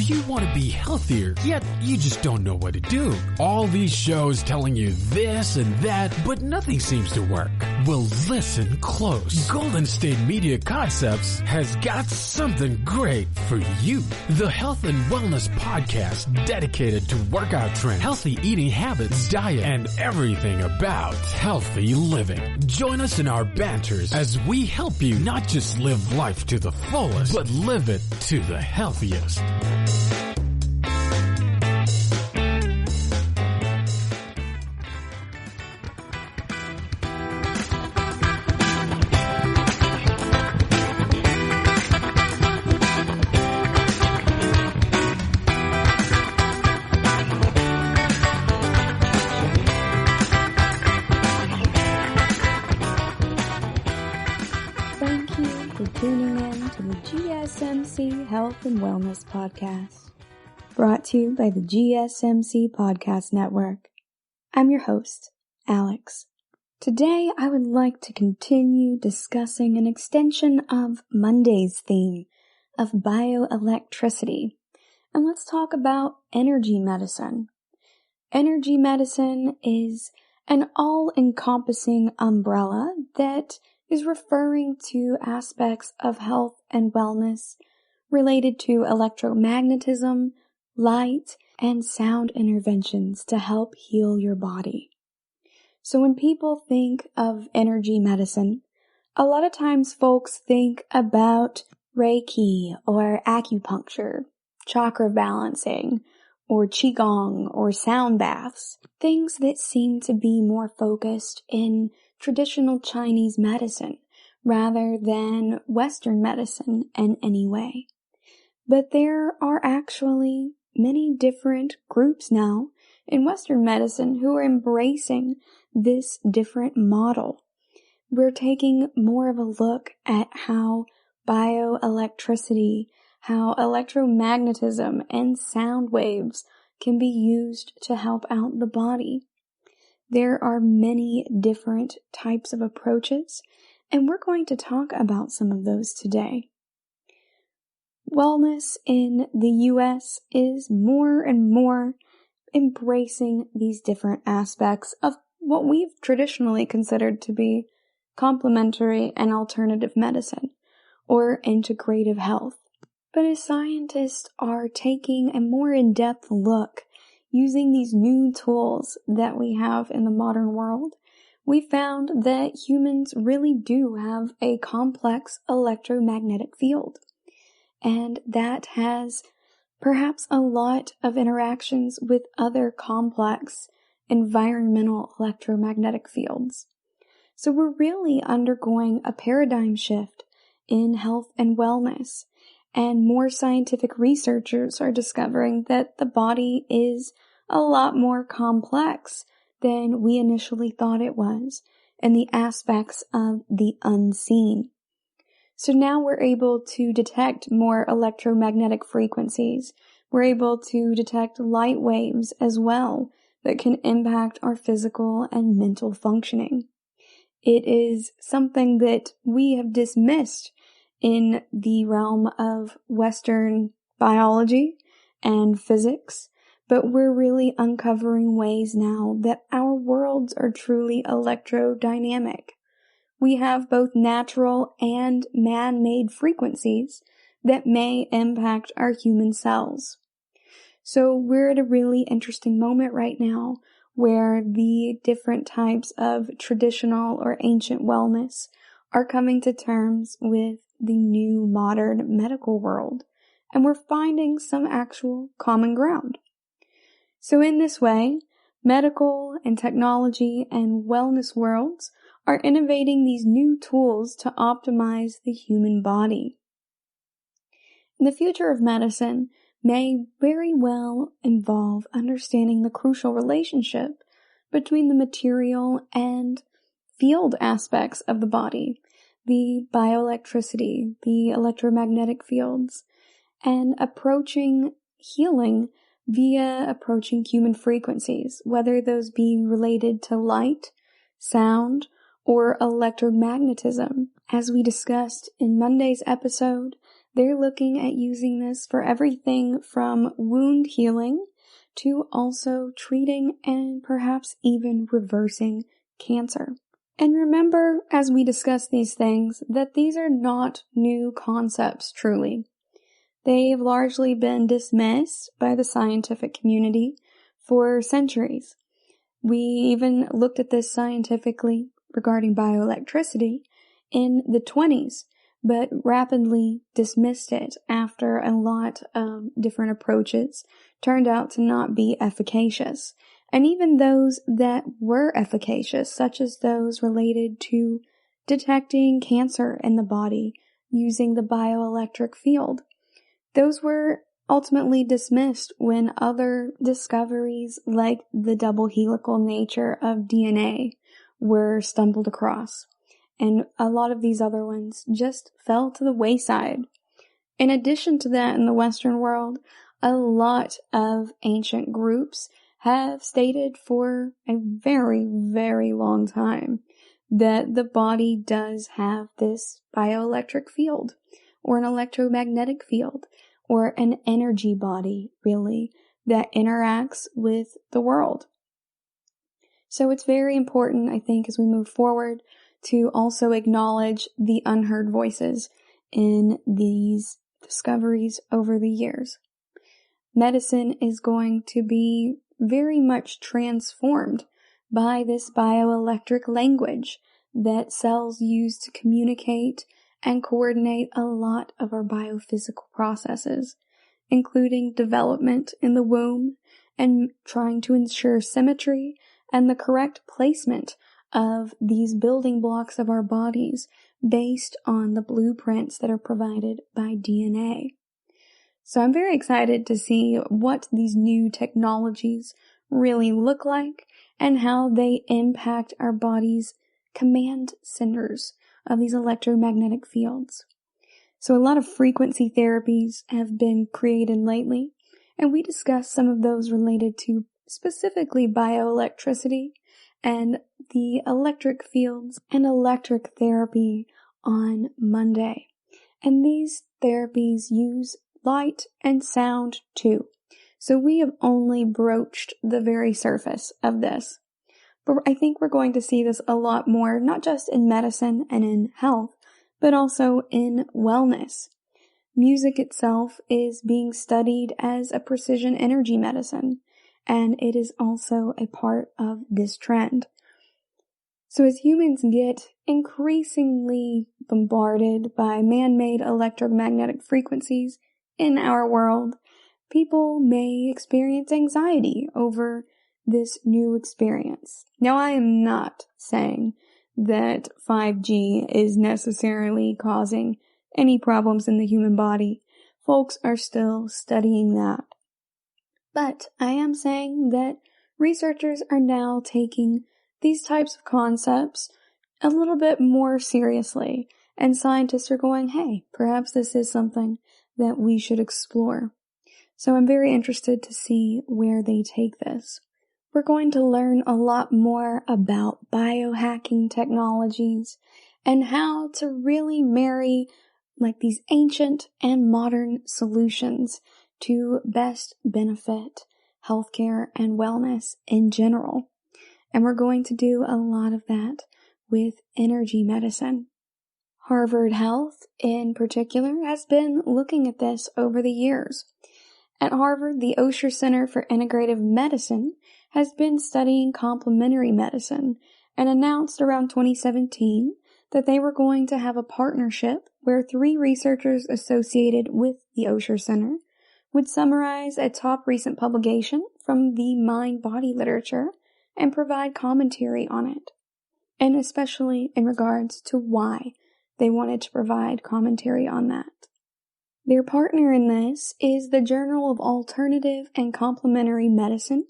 Do you want to be healthier, yet you just don't know what to do? All these shows telling you this and that, but nothing seems to work. Well, listen close. Golden State Media Concepts has got something great for you. The Health and Wellness Podcast dedicated to workout trends, healthy eating habits, diet, and everything about healthy living. Join us in our banters as we help you not just live life to the fullest, but live it to the healthiest. GSMC Health and Wellness Podcast, brought to you by the GSMC Podcast Network. I'm your host, Alex. Today, I would like to continue discussing an extension of Monday's theme of bioelectricity, and let's talk about energy medicine. Energy medicine is an all-encompassing umbrella that is referring to aspects of health and wellness related to electromagnetism, light, and sound interventions to help heal your body. So when people think of energy medicine, a lot of times folks think about Reiki or acupuncture, chakra balancing, or qigong or sound baths, things that seem to be more focused in traditional Chinese medicine rather than Western medicine in any way. But there are actually many different groups now in Western medicine who are embracing this different model. We're taking more of a look at how bioelectricity, how electromagnetism and sound waves can be used to help out the body. There are many different types of approaches, and we're going to talk about some of those today. Wellness in the U.S. is more and more embracing these different aspects of what we've traditionally considered to be complementary and alternative medicine, or integrative health. But as scientists are taking a more in-depth look using these new tools that we have in the modern world, we found that humans really do have a complex electromagnetic field. And that has perhaps a lot of interactions with other complex environmental electromagnetic fields. So we're really undergoing a paradigm shift in health and wellness. And more scientific researchers are discovering that the body is a lot more complex than we initially thought it was, and the aspects of the unseen. So now we're able to detect more electromagnetic frequencies. We're able to detect light waves as well that can impact our physical and mental functioning. It is something that we have dismissed in the realm of Western biology and physics, but we're really uncovering ways now that our worlds are truly electrodynamic. We have both natural and man-made frequencies that may impact our human cells. So we're at a really interesting moment right now where the different types of traditional or ancient wellness are coming to terms with the new modern medical world, and we're finding some actual common ground. So in this way, medical and technology and wellness worlds are innovating these new tools to optimize the human body. The future of medicine may very well involve understanding the crucial relationship between the material and field aspects of the body, the bioelectricity, the electromagnetic fields, and approaching healing via approaching human frequencies, whether those being related to light, sound, or electromagnetism. As we discussed in Monday's episode, They're looking at using this for everything from wound healing to also treating and perhaps even reversing cancer. And remember, as we discuss these things, that these are not new concepts, truly. They've largely been dismissed by the scientific community for centuries. We even looked at this scientifically regarding bioelectricity in the 20s, but rapidly dismissed it after a lot of different approaches turned out to not be efficacious. And even those that were efficacious, such as those related to detecting cancer in the body using the bioelectric field, those were ultimately dismissed when other discoveries like the double helical nature of DNA were stumbled across. And a lot of these other ones just fell to the wayside. In addition to that, in the Western world, a lot of ancient groups have stated for a very, very long time that the body does have this bioelectric field, or an electromagnetic field, or an energy body, really, that interacts with the world. So it's very important, I think, as we move forward, to also acknowledge the unheard voices in these discoveries over the years. Medicine is going to be very much transformed by this bioelectric language that cells use to communicate and coordinate a lot of our biophysical processes, including development in the womb and trying to ensure symmetry and the correct placement of these building blocks of our bodies based on the blueprints that are provided by DNA. So I'm very excited to see what these new technologies really look like and how they impact our body's command centers of these electromagnetic fields. So a lot of frequency therapies have been created lately, and we discussed some of those related to specifically bioelectricity and the electric fields and electric therapy on Monday. And these therapies use light and sound too. So we have only broached the very surface of this. But I think we're going to see this a lot more, not just in medicine and in health, but also in wellness. Music itself is being studied as a precision energy medicine, and it is also a part of this trend. So as humans get increasingly bombarded by man-made electromagnetic frequencies in our world, people may experience anxiety over this new experience. Now, I am not saying that 5G is necessarily causing any problems in the human body. Folks are still studying that. But I am saying that researchers are now taking these types of concepts a little bit more seriously, and scientists are going, hey, perhaps this is something that we should explore. So I'm very interested to see where they take this. We're going to learn a lot more about biohacking technologies and how to really marry like these ancient and modern solutions to best benefit healthcare and wellness in general. And we're going to do a lot of that with energy medicine. Harvard Health, in particular, has been looking at this over the years. At Harvard, the Osher Center for Integrative Medicine has been studying complementary medicine and announced around 2017 that they were going to have a partnership where 3 researchers associated with the Osher Center would summarize a top recent publication from the mind-body literature and provide commentary on it, and especially in regards to why they wanted to provide commentary on that. Their partner in this is the Journal of Alternative and Complementary Medicine,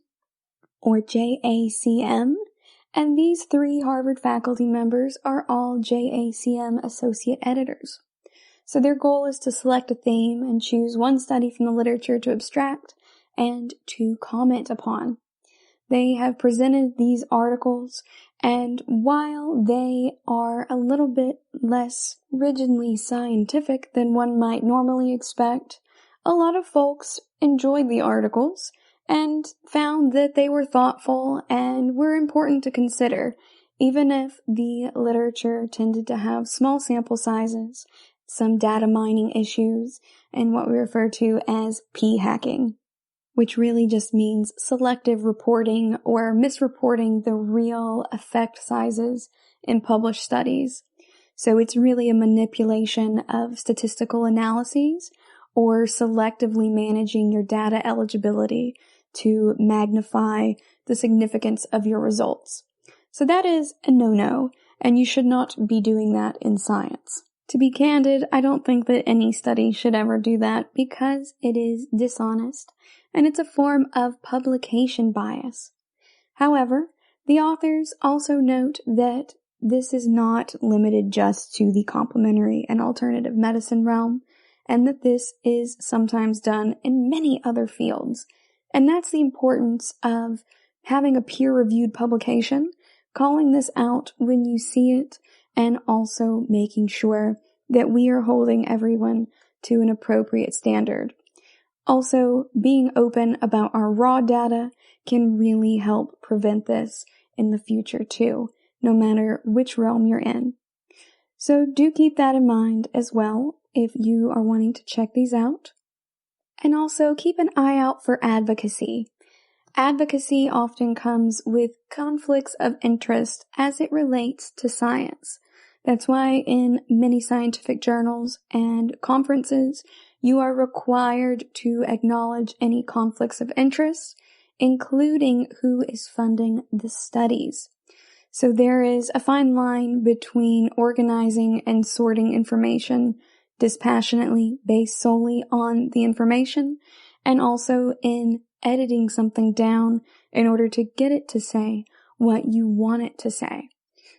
or JACM, and these 3 Harvard faculty members are all JACM associate editors. So their goal is to select a theme and choose one study from the literature to abstract and to comment upon. They have presented these articles And while they are a little bit less rigidly scientific than one might normally expect, a lot of folks enjoyed the articles and found that they were thoughtful and were important to consider, even if the literature tended to have small sample sizes, some data mining issues, and what we refer to as p-hacking, which really just means selective reporting or misreporting the real effect sizes in published studies. So it's really a manipulation of statistical analyses or selectively managing your data eligibility to magnify the significance of your results. So that is a no-no, and you should not be doing that in science. To be candid, I don't think that any study should ever do that because it is dishonest, and it's a form of publication bias. However, the authors also note that this is not limited just to the complementary and alternative medicine realm, and that this is sometimes done in many other fields. And that's the importance of having a peer-reviewed publication, calling this out when you see it, and also making sure that we are holding everyone to an appropriate standard. Also, being open about our raw data can really help prevent this in the future too, no matter which realm you're in. So do keep that in mind as well if you are wanting to check these out. And also keep an eye out for advocacy. Advocacy often comes with conflicts of interest as it relates to science. That's why in many scientific journals and conferences, you are required to acknowledge any conflicts of interest, including who is funding the studies. So there is a fine line between organizing and sorting information dispassionately based solely on the information, and also in editing something down in order to get it to say what you want it to say.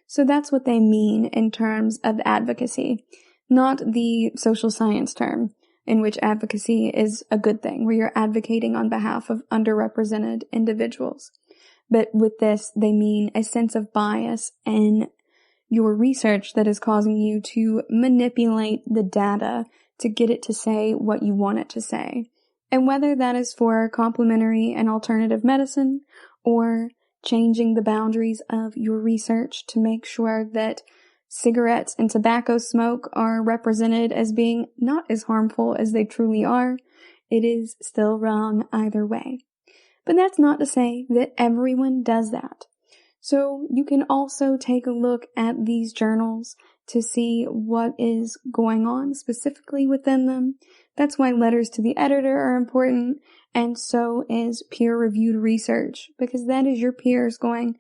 So that's what they mean in terms of advocacy, not the social science term, in which advocacy is a good thing, where you're advocating on behalf of underrepresented individuals. But with this, they mean a sense of bias in your research that is causing you to manipulate the data to get it to say what you want it to say. And whether that is for complementary and alternative medicine or changing the boundaries of your research to make sure that cigarettes and tobacco smoke are represented as being not as harmful as they truly are, it is still wrong either way. But that's not to say that everyone does that. So you can also take a look at these journals to see what is going on specifically within them. That's why letters to the editor are important, and so is peer-reviewed research, because that is your peers going,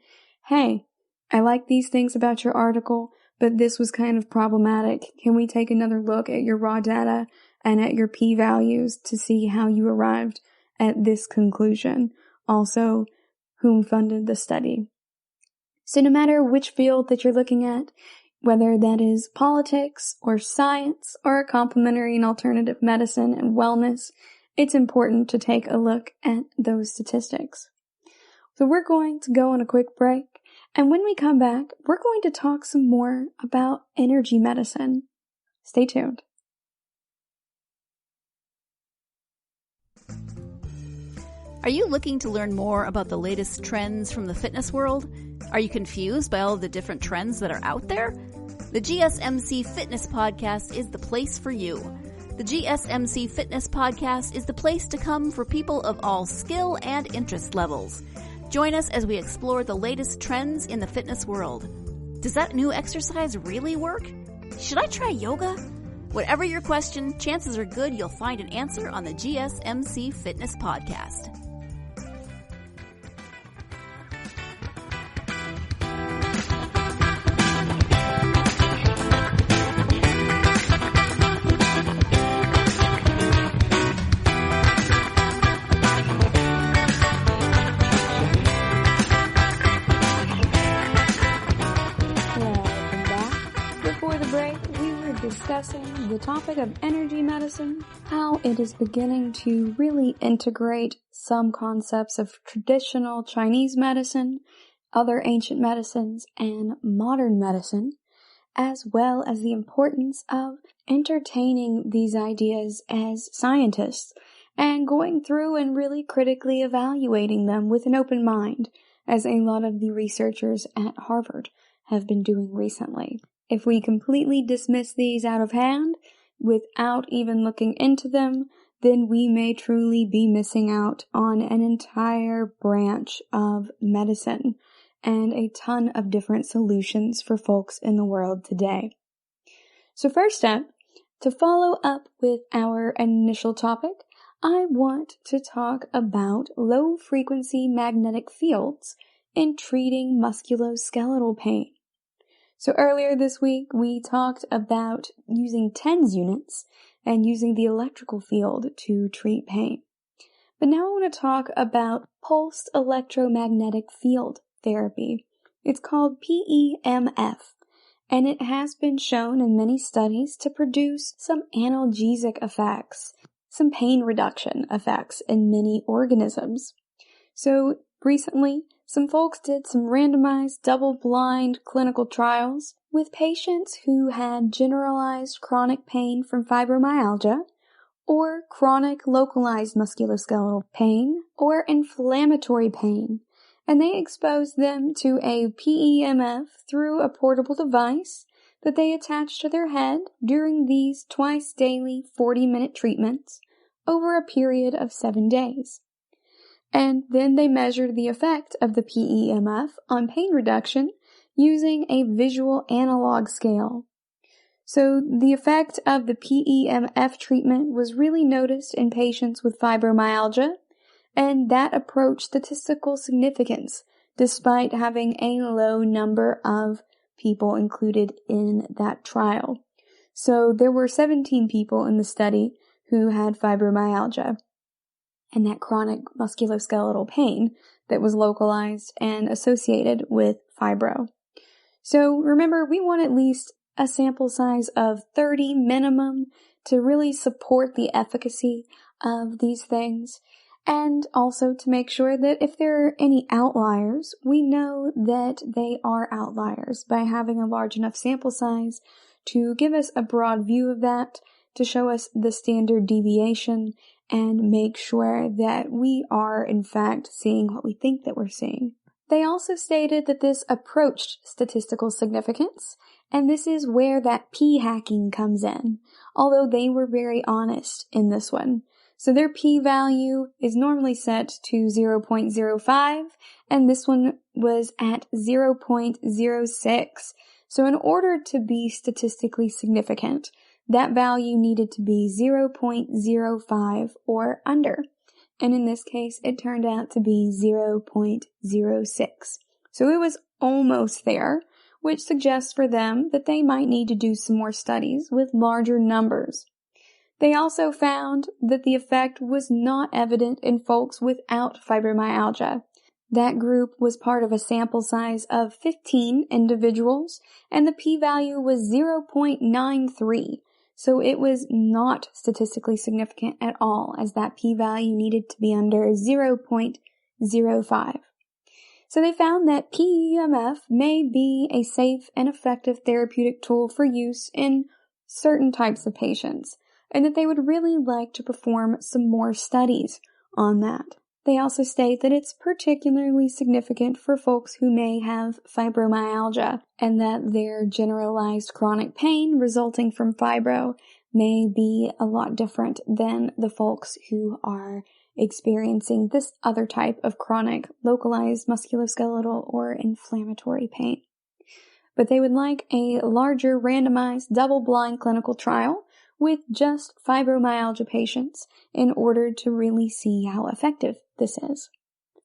hey, I like these things about your article, but this was kind of problematic. Can we take another look at your raw data and at your p-values to see how you arrived at this conclusion? Also, whom funded the study? So no matter which field that you're looking at, whether that is politics or science or complementary and alternative medicine and wellness, it's important to take a look at those statistics. So we're going to go on a quick break, and when we come back, we're going to talk some more about energy medicine. Stay tuned. Are you looking to learn more about the latest trends from the fitness world? Are you confused by all of the different trends that are out there? The GSMC Fitness Podcast is the place for you. The GSMC Fitness Podcast is the place to come for people of all skill and interest levels. Join us as we explore the latest trends in the fitness world. Does that new exercise really work? Should I try yoga? Whatever your question, chances are good you'll find an answer on the GSMC Fitness Podcast. Discussing the topic of energy medicine, how it is beginning to really integrate some concepts of traditional Chinese medicine other ancient medicines, and modern medicine, as well as the importance of entertaining these ideas as scientists and going through and really critically evaluating them with an open mind, as a lot of the researchers at Harvard have been doing recently. If we completely dismiss these out of hand, without even looking into them, then we may truly be missing out on an entire branch of medicine and a ton of different solutions for folks in the world today. So first up, to follow up with our initial topic, I want to talk about low-frequency magnetic fields in treating musculoskeletal pain. So earlier this week, we talked about using TENS units and using the electrical field to treat pain. But now I want to talk about pulsed electromagnetic field therapy. It's called PEMF, and it has been shown in many studies to produce some analgesic effects, some pain reduction effects in many organisms. So recently, some folks did some randomized double-blind clinical trials with patients who had generalized chronic pain from fibromyalgia, or chronic localized musculoskeletal pain, or inflammatory pain, and they exposed them to a PEMF through a portable device that they attached to their head during these twice daily 40-minute treatments over a period of 7 days. And then they measured the effect of the PEMF on pain reduction using a visual analog scale. So the effect of the PEMF treatment was really noticed in patients with fibromyalgia, and that approached statistical significance despite having a low number of people included in that trial. So there were 17 people in the study who had fibromyalgia and that chronic musculoskeletal pain that was localized and associated with fibro. So remember, we want at least a sample size of 30 minimum to really support the efficacy of these things, and also to make sure that if there are any outliers, we know that they are outliers by having a large enough sample size to give us a broad view of that, to show us the standard deviation, and make sure that we are in fact seeing what we think that we're seeing. They also stated that this approached statistical significance, and this is where that p-hacking comes in, although they were very honest in this one. So their p-value is normally set to 0.05, and this one was at 0.06. So in order to be statistically significant, that value needed to be 0.05 or under. And in this case, it turned out to be 0.06. So it was almost there, which suggests for them that they might need to do some more studies with larger numbers. They also found that the effect was not evident in folks without fibromyalgia. That group was part of a sample size of 15 individuals, and the p-value was 0.93. So it was not statistically significant at all, as that p-value needed to be under 0.05. So they found that PEMF may be a safe and effective therapeutic tool for use in certain types of patients, and that they would really like to perform some more studies on that. They also state that it's particularly significant for folks who may have fibromyalgia, and that their generalized chronic pain resulting from fibro may be a lot different than the folks who are experiencing this other type of chronic localized musculoskeletal or inflammatory pain. But they would like a larger randomized double-blind clinical trial with just fibromyalgia patients in order to really see how effective this is.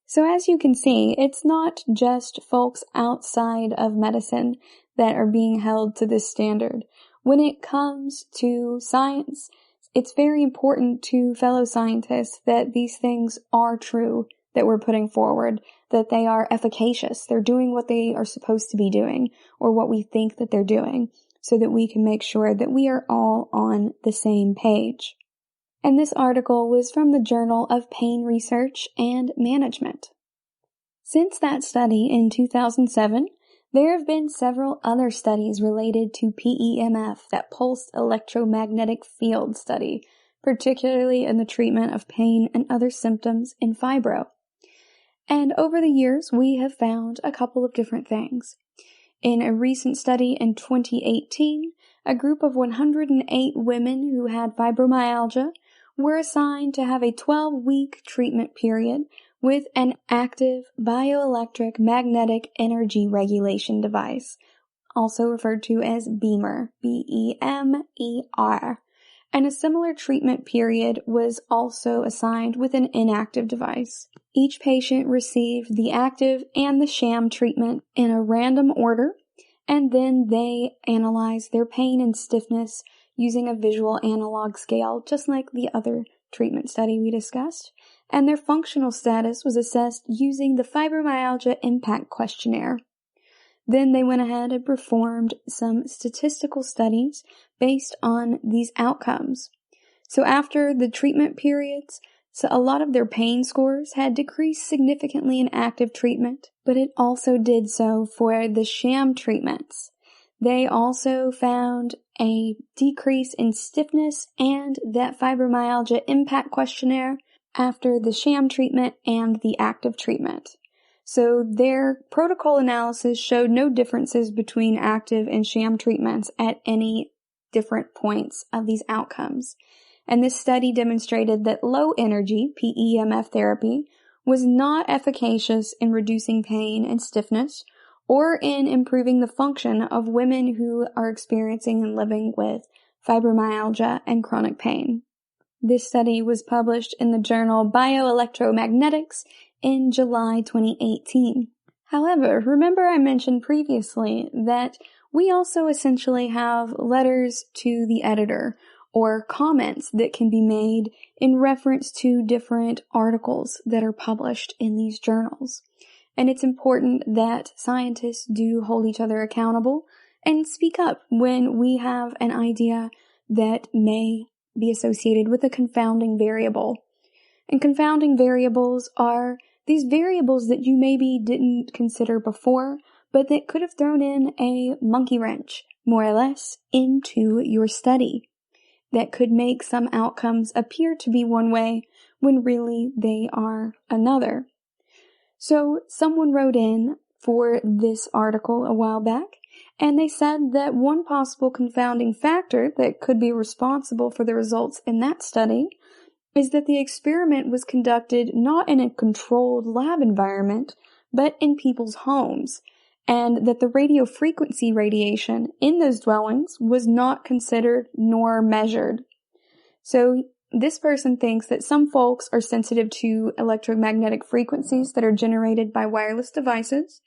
So as you can see, it's not just folks outside of medicine that are being held to this standard. When it comes to science, it's very important to fellow scientists that these things are true that we're putting forward, that they are efficacious, they're doing what they are supposed to be doing, or what we think that they're doing, so that we can make sure that we are all on the same page. And this article was from the Journal of Pain Research and Management. Since that study in 2007, there have been several other studies related to PEMF, that pulsed electromagnetic field study, particularly in the treatment of pain and other symptoms in fibro. And over the years, we have found a couple of different things. In a recent study in 2018, a group of 108 women who had fibromyalgia were assigned to have a 12-week treatment period with an active bioelectric magnetic energy regulation device, also referred to as BEMER, B-E-M-E-R. And a similar treatment period was also assigned with an inactive device. Each patient received the active and the sham treatment in a random order, and then they analyzed their pain and stiffness using a visual analog scale, just like the other treatment study we discussed, and their functional status was assessed using the Fibromyalgia Impact Questionnaire. Then they went ahead and performed some statistical studies based on these outcomes. So after the treatment periods, a lot of their pain scores had decreased significantly in active treatment, but it also did so for the sham treatments. They also found a decrease in stiffness and that Fibromyalgia Impact Questionnaire after the sham treatment and the active treatment. So their protocol analysis showed no differences between active and sham treatments at any different points of these outcomes. And this study demonstrated that low-energy PEMF therapy was not efficacious in reducing pain and stiffness or in improving the function of women who are experiencing and living with fibromyalgia and chronic pain. This study was published in the journal Bioelectromagnetics in July 2018. However, remember I mentioned previously that we also essentially have letters to the editor or comments that can be made in reference to different articles that are published in these journals. And it's important that scientists do hold each other accountable and speak up when we have an idea that may be associated with a confounding variable. And confounding variables are these variables that you maybe didn't consider before, but that could have thrown in a monkey wrench, more or less, into your study. That could make some outcomes appear to be one way when really they are another. So someone wrote in for this article a while back, and they said that one possible confounding factor that could be responsible for the results in that study is that the experiment was conducted not in a controlled lab environment, but in people's homes, and that the radio frequency radiation in those dwellings was not considered nor measured. So this person thinks that some folks are sensitive to electromagnetic frequencies that are generated by wireless devices,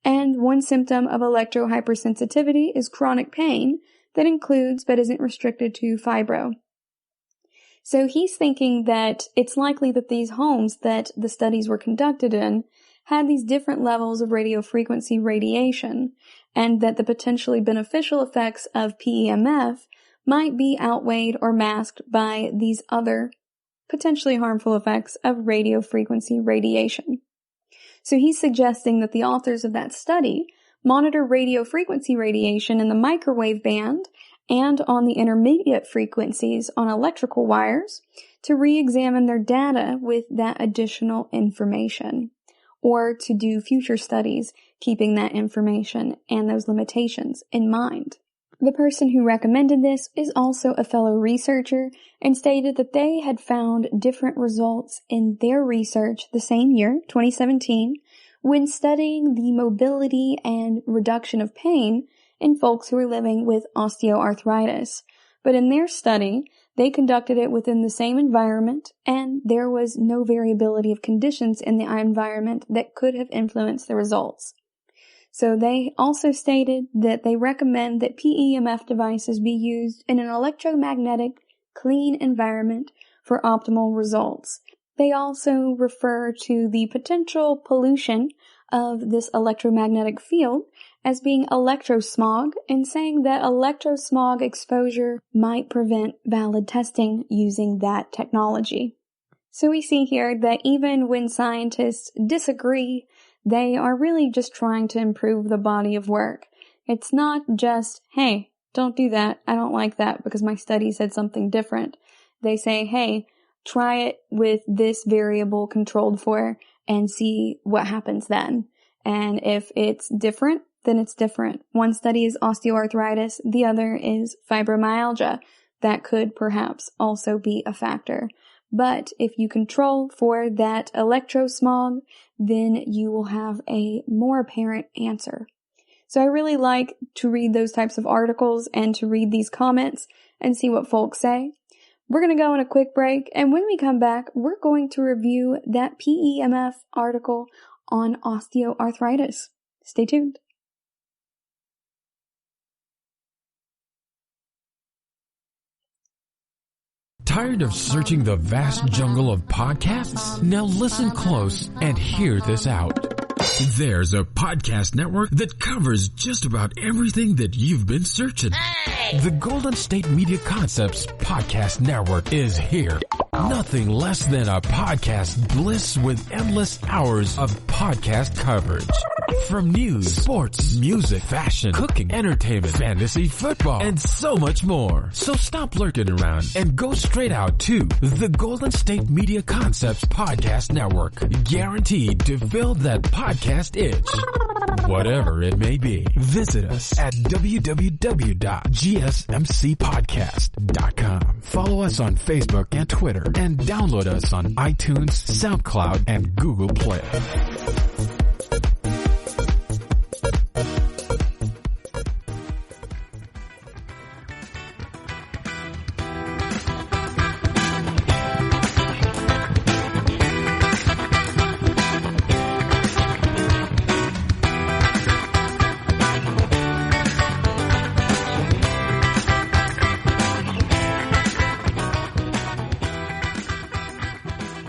and one symptom of electrohypersensitivity is chronic pain that includes but isn't restricted to fibro. So he's thinking that it's likely that these homes that the studies were conducted in had these different levels of radiofrequency radiation, and that the potentially beneficial effects of PEMF might be outweighed or masked by these other potentially harmful effects of radiofrequency radiation. So he's suggesting that the authors of that study monitor radiofrequency radiation in the microwave band and on the intermediate frequencies on electrical wires to re-examine their data with that additional information, or to do future studies keeping that information and those limitations in mind. The person who recommended this is also a fellow researcher and stated that they had found different results in their research the same year, 2017, when studying the mobility and reduction of pain in folks who are living with osteoarthritis. But in their study, they conducted it within the same environment, and there was no variability of conditions in the environment that could have influenced the results. So they also stated that they recommend that PEMF devices be used in an electromagnetic, clean environment for optimal results. They also refer to the potential pollution of this electromagnetic field as being electrosmog, and saying that electrosmog exposure might prevent valid testing using that technology. So we see here that even when scientists disagree They are really just trying to improve the body of work. It's not just, hey, don't do that, I don't like that because my study said something different. They say, hey, try it with this variable controlled for and see what happens then. And if it's different, then it's different. One study is osteoarthritis, the other is fibromyalgia. That could perhaps also be a factor. But if you control for that electrosmog, then you will have a more apparent answer. So I really like to read those types of articles and to read these comments and see what folks say. We're going to go on a quick break, and when we come back, we're going to review that PEMF article on osteoarthritis. Stay tuned. Tired of searching the vast jungle of podcasts? Now listen close and hear this out. There's a podcast network that covers just about everything that you've been searching. Hey! The Golden State Media Concepts Podcast Network is here. Nothing less than a podcast bliss with endless hours of podcast coverage. From news, sports, music, fashion, cooking, entertainment, fantasy, football, and so much more. So stop lurking around and go straight out to the Golden State Media Concepts Podcast Network. Guaranteed to fill that podcast itch. Whatever it may be. Visit us at www.gsmcpodcast.com. Follow us on Facebook and Twitter, and download us on iTunes, SoundCloud, and Google Play.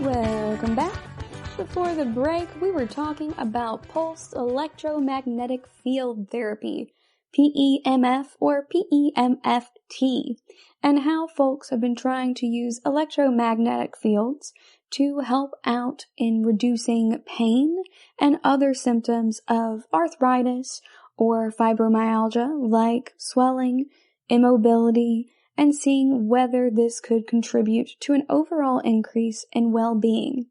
Welcome back. Before the break, we were talking about pulsed electromagnetic field therapy, PEMF or PEMFT, and how folks have been trying to use electromagnetic fields to help out in reducing pain and other symptoms of arthritis or fibromyalgia like swelling, immobility, and seeing whether this could contribute to an overall increase in well-being.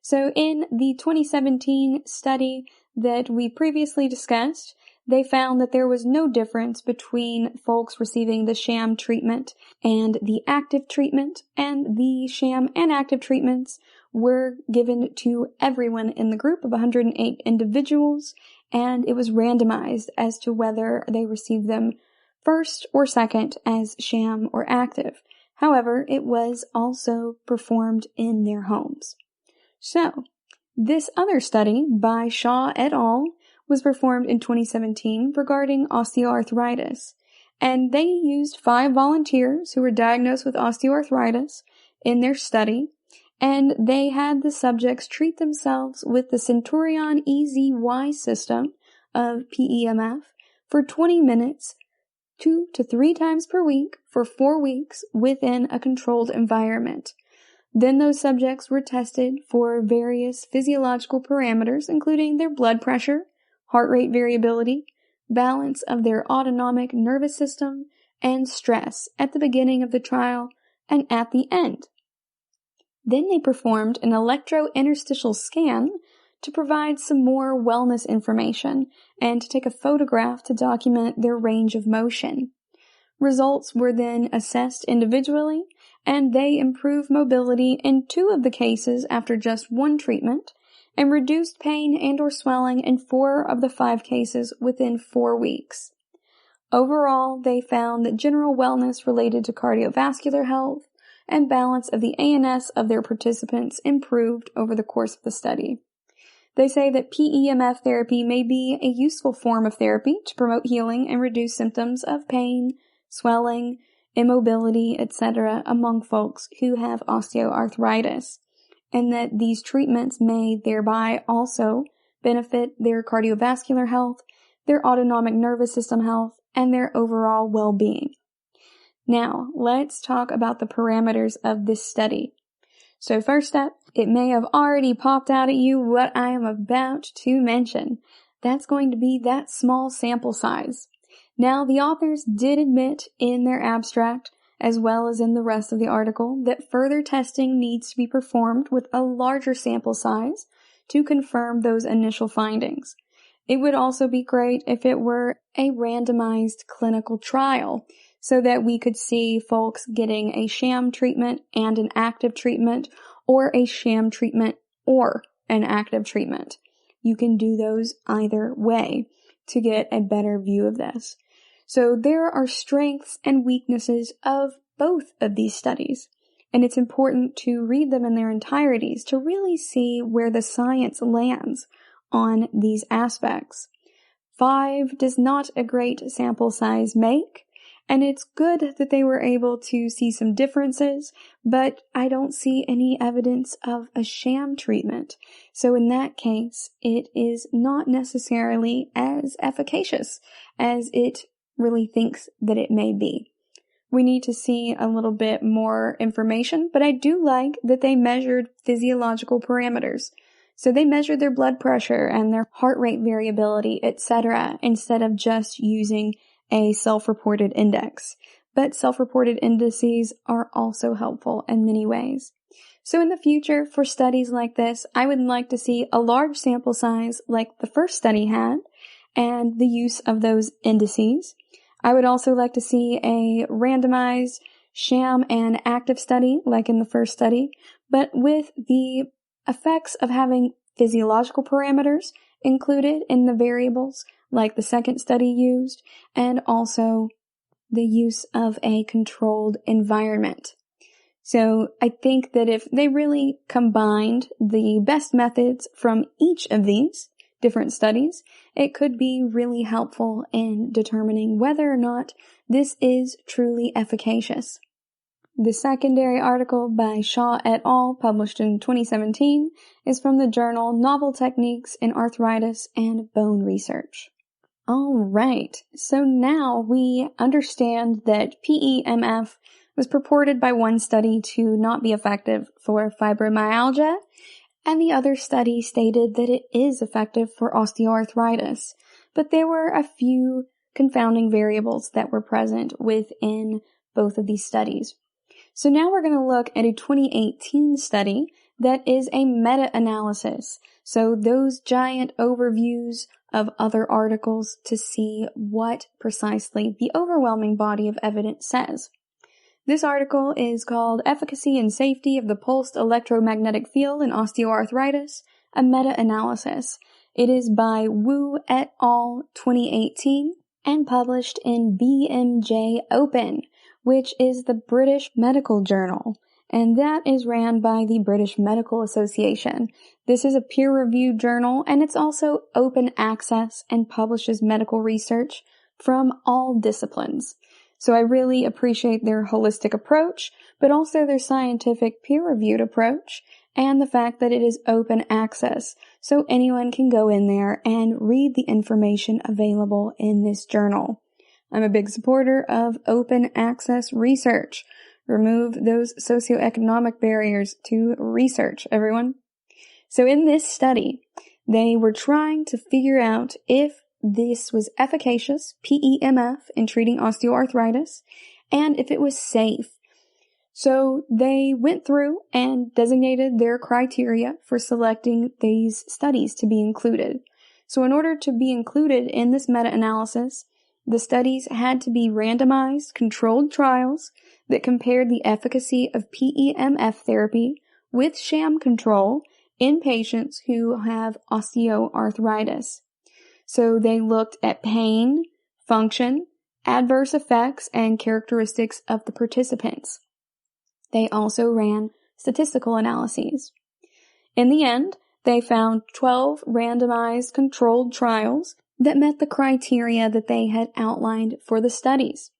So in the 2017 study that we previously discussed, they found that there was no difference between folks receiving the sham treatment and the active treatment, and the sham and active treatments were given to everyone in the group of 108 individuals, and it was randomized as to whether they received them first or second as sham or active. However, it was also performed in their homes. So, this other study by Shaw et al. Was performed in 2017 regarding osteoarthritis, and they used 5 volunteers who were diagnosed with osteoarthritis in their study, and they had the subjects treat themselves with the Centurion EZY system of PEMF for 20 minutes 2 to 3 times per week for 4 weeks within a controlled environment. Then those subjects were tested for various physiological parameters, including their blood pressure, heart rate variability, balance of their autonomic nervous system, and stress at the beginning of the trial and at the end. Then they performed an electrointerstitial scan to provide some more wellness information and to take a photograph to document their range of motion. Results were then assessed individually, and they improved mobility in 2 of the cases after just 1 treatment, and reduced pain and or swelling in 4 of the 5 cases within 4 weeks. Overall, they found that general wellness related to cardiovascular health and balance of the ANS of their participants improved over the course of the study. They say that PEMF therapy may be a useful form of therapy to promote healing and reduce symptoms of pain, swelling, immobility, etc. among folks who have osteoarthritis, and that these treatments may thereby also benefit their cardiovascular health, their autonomic nervous system health, and their overall well-being. Now, let's talk about the parameters of this study. So first up, It may have already popped out at you what I am about to mention. That's going to be that small sample size. Now, the authors did admit in their abstract, as well as in the rest of the article, that further testing needs to be performed with a larger sample size to confirm those initial findings. It would also be great if it were a randomized clinical trial, so that we could see folks getting a sham treatment and an active treatment, or a sham treatment or an active treatment. You can do those either way to get a better view of this. So there are strengths and weaknesses of both of these studies, and it's important to read them in their entirities to really see where the science lands on these aspects. 5 does not a great sample size make, and it's good that they were able to see some differences, but I don't see any evidence of a sham treatment. So in that case, it is not necessarily as efficacious as it really thinks that it may be. We need to see a little bit more information, but I do like that they measured physiological parameters. So they measured their blood pressure and their heart rate variability, etc., instead of just using a self-reported index. But self-reported indices are also helpful in many ways. So in the future, for studies like this, I would like to see a large sample size like the first study had, and the use of those indices. I would also like to see a randomized sham and active study like in the first study, but with the effects of having physiological parameters included in the variables like the second study used, and also the use of a controlled environment. So I think that if they really combined the best methods from each of these different studies, it could be really helpful in determining whether or not this is truly efficacious. The secondary article by Shaw et al., published in 2017, is from the journal Novel Techniques in Arthritis and Bone Research. Alright, so now we understand that PEMF was purported by one study to not be effective for fibromyalgia, and the other study stated that it is effective for osteoarthritis, but there were a few confounding variables that were present within both of these studies. So now we're going to look at a 2018 study that is a meta-analysis, so those giant overviews of other articles to see what precisely the overwhelming body of evidence says. This article is called Efficacy and Safety of the Pulsed Electromagnetic Field in Osteoarthritis, a Meta-Analysis. It is by Wu et al. 2018 and published in BMJ Open, which is the British Medical Journal, and that is ran by the British Medical Association. This is a peer-reviewed journal, and it's also open access and publishes medical research from all disciplines. So I really appreciate their holistic approach, but also their scientific peer-reviewed approach, and the fact that it is open access, so anyone can go in there and read the information available in this journal. I'm a big supporter of open access research. Remove those socioeconomic barriers to research, everyone. So in this study, they were trying to figure out if this was efficacious, PEMF, in treating osteoarthritis, and if it was safe. So they went through and designated their criteria for selecting these studies to be included. So in order to be included in this meta-analysis, the studies had to be randomized, controlled trials that compared the efficacy of PEMF therapy with sham control in patients who have osteoarthritis. So they looked at pain, function, adverse effects, and characteristics of the participants. They also ran statistical analyses. In the end, they found 12 randomized controlled trials that met the criteria that they had outlined for the studies.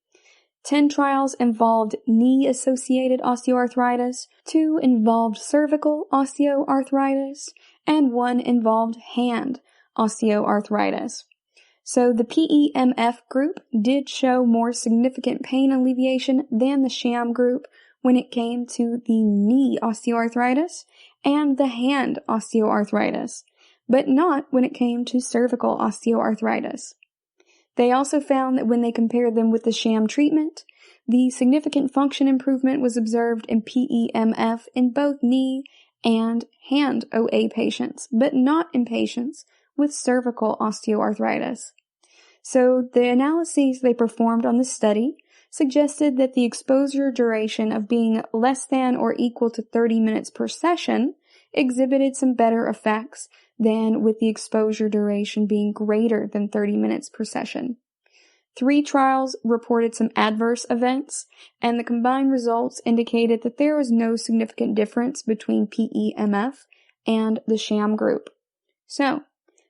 10 trials involved knee-associated osteoarthritis, 2 involved cervical osteoarthritis, and 1 involved hand osteoarthritis. So the PEMF group did show more significant pain alleviation than the sham group when it came to the knee osteoarthritis, and the hand osteoarthritis, but not when it came to cervical osteoarthritis. They also found that when they compared them with the sham treatment, the significant function improvement was observed in PEMF in both knee and hand OA patients, but not in patients with cervical osteoarthritis. So the analyses they performed on this study suggested that the exposure duration of being less than or equal to 30 minutes per session exhibited some better effects than with the exposure duration being greater than 30 minutes per session. 3 trials reported some adverse events, and the combined results indicated that there was no significant difference between PEMF and the sham group. So,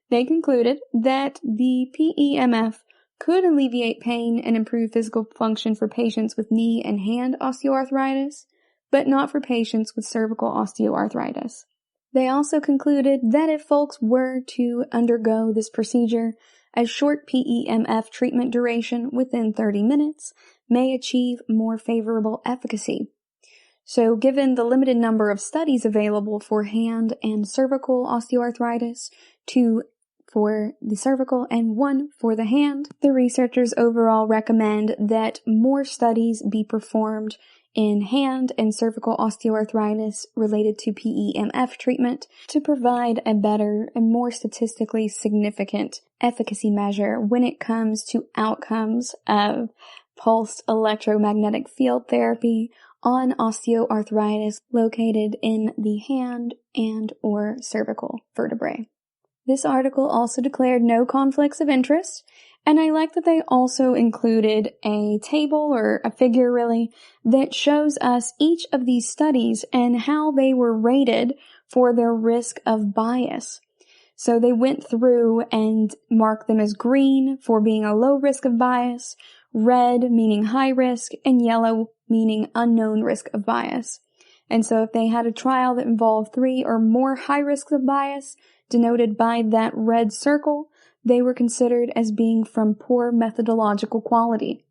they concluded that the PEMF could alleviate pain and improve physical function for patients with knee and hand osteoarthritis, but not for patients with cervical osteoarthritis. They also concluded that if folks were to undergo this procedure, a short PEMF treatment duration within 30 minutes may achieve more favorable efficacy. So given the limited number of studies available for hand and cervical osteoarthritis, 2 for the cervical and 1 for the hand, the researchers overall recommend that more studies be performed in hand and cervical osteoarthritis related to PEMF treatment to provide a better and more statistically significant efficacy measure when it comes to outcomes of pulsed electromagnetic field therapy on osteoarthritis located in the hand and or cervical vertebrae. This article also declared no conflicts of interest, and I like that they also included a table, or a figure really, that shows us each of these studies and how they were rated for their risk of bias. So they went through and marked them as green for being a low risk of bias, red meaning high risk, and yellow meaning unknown risk of bias. And so if they had a trial that involved 3 or more high risks of bias, denoted by that red circle, they were considered as being from poor methodological quality.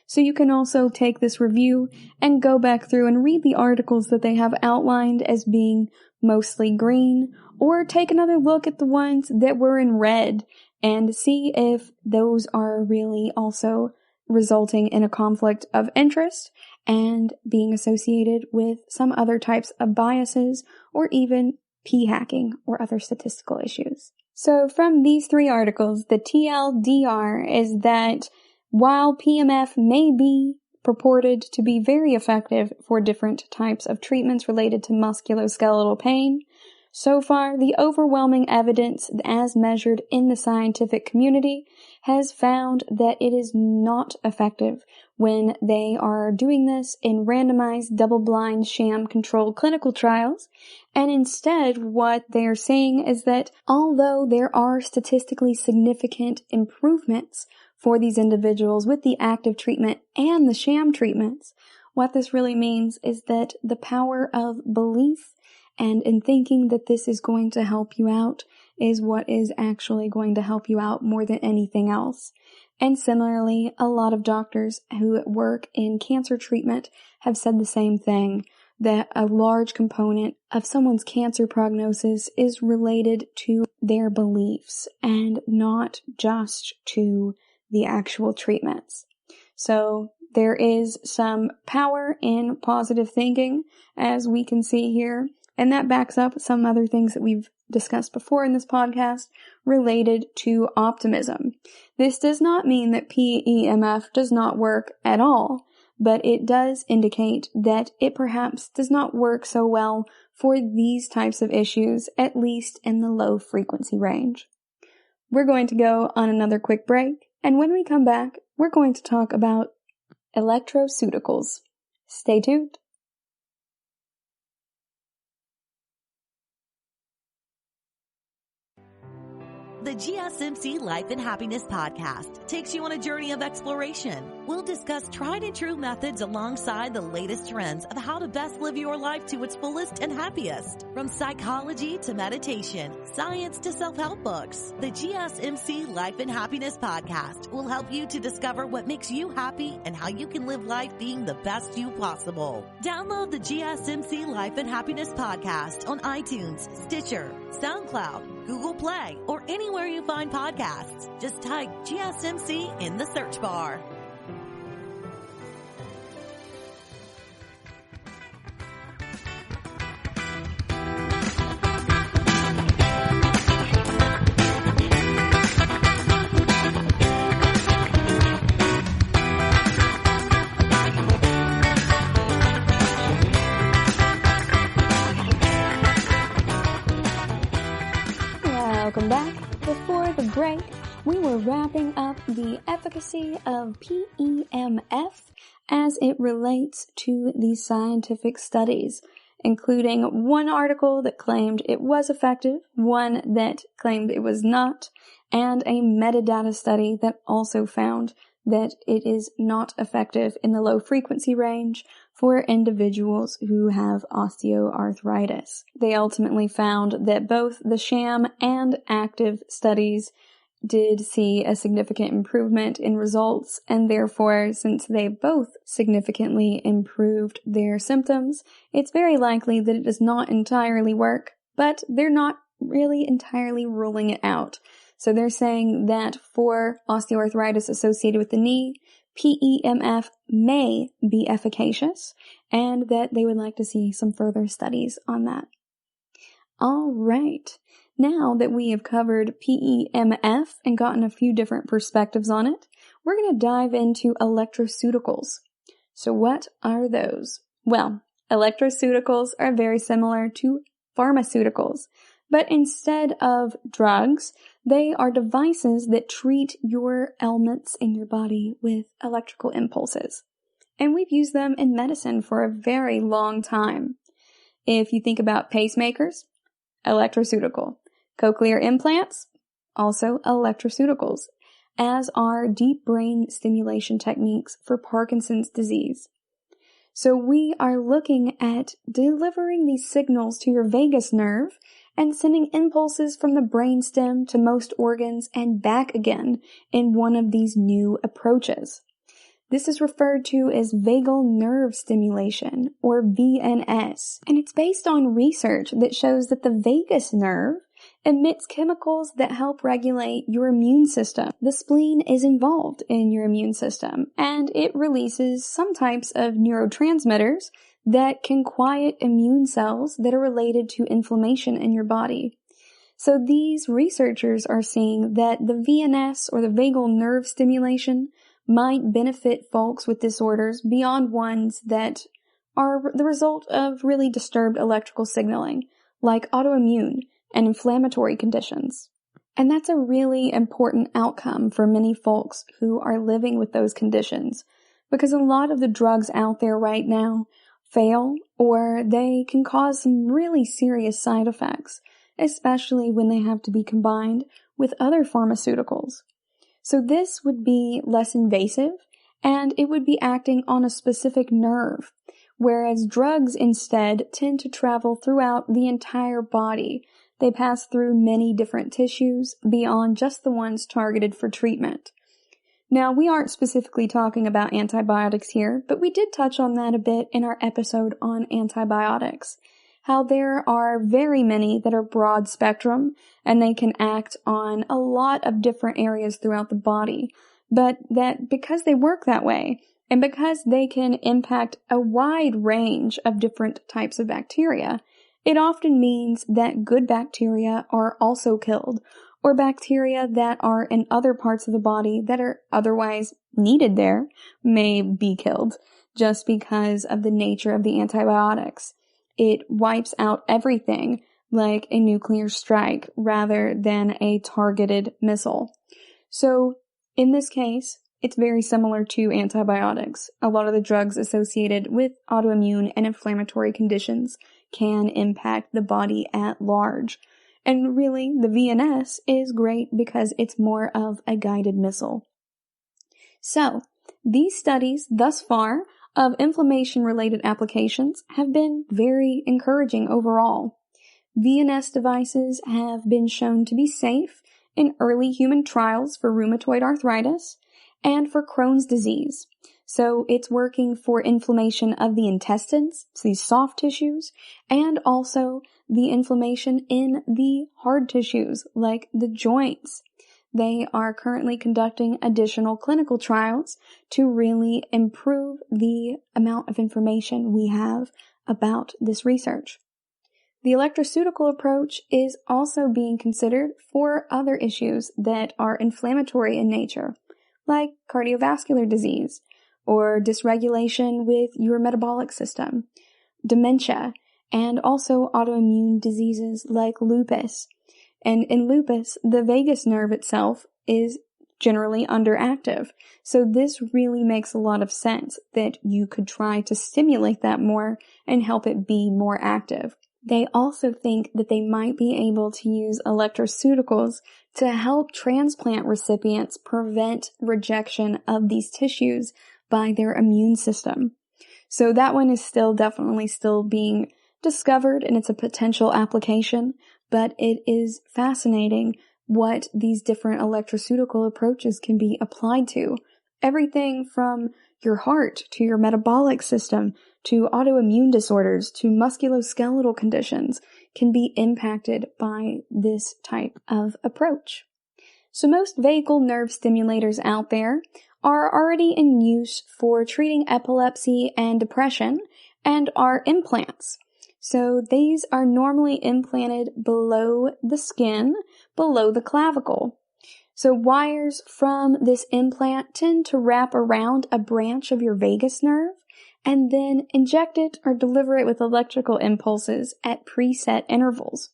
So you can also take this review and go back through and read the articles that they have outlined as being mostly green, or take another look at the ones that were in red and see if those are really also resulting in a conflict of interest and being associated with some other types of biases or even p-hacking or other statistical issues. So from these 3 articles, the TLDR is that while PMF may be purported to be very effective for different types of treatments related to musculoskeletal pain, so far the overwhelming evidence as measured in the scientific community has found that it is not effective when they are doing this in randomized double-blind sham-controlled clinical trials, and instead what they're saying is that although there are statistically significant improvements for these individuals with the active treatment and the sham treatments, what this really means is that the power of belief and in thinking that this is going to help you out is what is actually going to help you out more than anything else. And similarly, a lot of doctors who work in cancer treatment have said the same thing, that a large component of someone's cancer prognosis is related to their beliefs and not just to the actual treatments. So there is some power in positive thinking, as we can see here, and that backs up some other things that we've discussed before in this podcast related to optimism. This does not mean that PEMF does not work at all, but it does indicate that it perhaps does not work so well for these types of issues, at least in the low frequency range. We're going to go on another quick break, and when we come back, we're going to talk about electroceuticals. Stay tuned. The GSMC Life and Happiness podcast takes you on a journey of exploration. We'll discuss tried and true methods alongside the latest trends of how to best live your life to its fullest and happiest. From psychology to meditation, science to self-help books, the GSMC Life and Happiness podcast will help you to discover what makes you happy and how you can live life being the best you possible. Download the GSMC Life and Happiness podcast on iTunes, Stitcher, SoundCloud, Google Play, or anywhere you find podcasts. Just type GSMC in the search bar. Welcome back. Before the break, we were wrapping up the efficacy of PEMF as it relates to these scientific studies, including one article that claimed it was effective, one that claimed it was not, and a metadata study that also found that it is not effective in the low frequency range for individuals who have osteoarthritis. They ultimately found that both the sham and active studies did see a significant improvement in results, and therefore, since they both significantly improved their symptoms, it's very likely that it does not entirely work, but they're not really entirely ruling it out. So they're saying that for osteoarthritis associated with the knee, PEMF may be efficacious, and that they would like to see some further studies on that. All right. Now that we have covered PEMF and gotten a few different perspectives on it, we're going to dive into electroceuticals. So what are those? Well, electroceuticals are very similar to pharmaceuticals, but instead of drugs, they are devices that treat your ailments in your body with electrical impulses. And we've used them in medicine for a very long time. If you think about pacemakers, electroceutical. Cochlear implants, also electroceuticals, as are deep brain stimulation techniques for Parkinson's disease. So we are looking at delivering these signals to your vagus nerve and sending impulses from the brainstem to most organs and back again in one of these new approaches. This is referred to as vagal nerve stimulation, or VNS, and it's based on research that shows that the vagus nerve emits chemicals that help regulate your immune system. The spleen is involved in your immune system, and it releases some types of neurotransmitters that can quiet immune cells that are related to inflammation in your body. So these researchers are seeing that the VNS, or the vagal nerve stimulation, might benefit folks with disorders beyond ones that are the result of really disturbed electrical signaling, like autoimmune and inflammatory conditions. And that's a really important outcome for many folks who are living with those conditions, because a lot of the drugs out there right now fail, or they can cause some really serious side effects, especially when they have to be combined with other pharmaceuticals. So this would be less invasive, and it would be acting on a specific nerve, whereas drugs instead tend to travel throughout the entire body. They pass through many different tissues beyond just the ones targeted for treatment. Now, we aren't specifically talking about antibiotics here, but we did touch on that a bit in our episode on antibiotics. How there are very many that are broad spectrum, and they can act on a lot of different areas throughout the body, but that because they work that way, and because they can impact a wide range of different types of bacteria, it often means that good bacteria are also killed, or bacteria that are in other parts of the body that are otherwise needed there may be killed, just because of the nature of the antibiotics. It wipes out everything like a nuclear strike rather than a targeted missile. So in this case, it's very similar to antibiotics. A lot of the drugs associated with autoimmune and inflammatory conditions can impact the body at large. And really, the VNS is great because it's more of a guided missile. So, these studies thus far of inflammation-related applications have been very encouraging overall. VNS devices have been shown to be safe in early human trials for rheumatoid arthritis and for Crohn's disease. So it's working for inflammation of the intestines, so these soft tissues, and also the inflammation in the hard tissues, like the joints. They are currently conducting additional clinical trials to really improve the amount of information we have about this research. The electroceutical approach is also being considered for other issues that are inflammatory in nature, like cardiovascular disease, or dysregulation with your metabolic system, dementia, and also autoimmune diseases like lupus. And in lupus, the vagus nerve itself is generally underactive. So this really makes a lot of sense that you could try to stimulate that more and help it be more active. They also think that they might be able to use electroceuticals to help transplant recipients prevent rejection of these tissues by their immune system. So that one is definitely still being discovered, and it's a potential application, but it is fascinating what these different electroceutical approaches can be applied to. Everything from your heart to your metabolic system to autoimmune disorders to musculoskeletal conditions can be impacted by this type of approach. So most vagal nerve stimulators out there are already in use for treating epilepsy and depression and are implants. So these are normally implanted below the skin, below the clavicle. So wires from this implant tend to wrap around a branch of your vagus nerve and then inject it or deliver it with electrical impulses at preset intervals.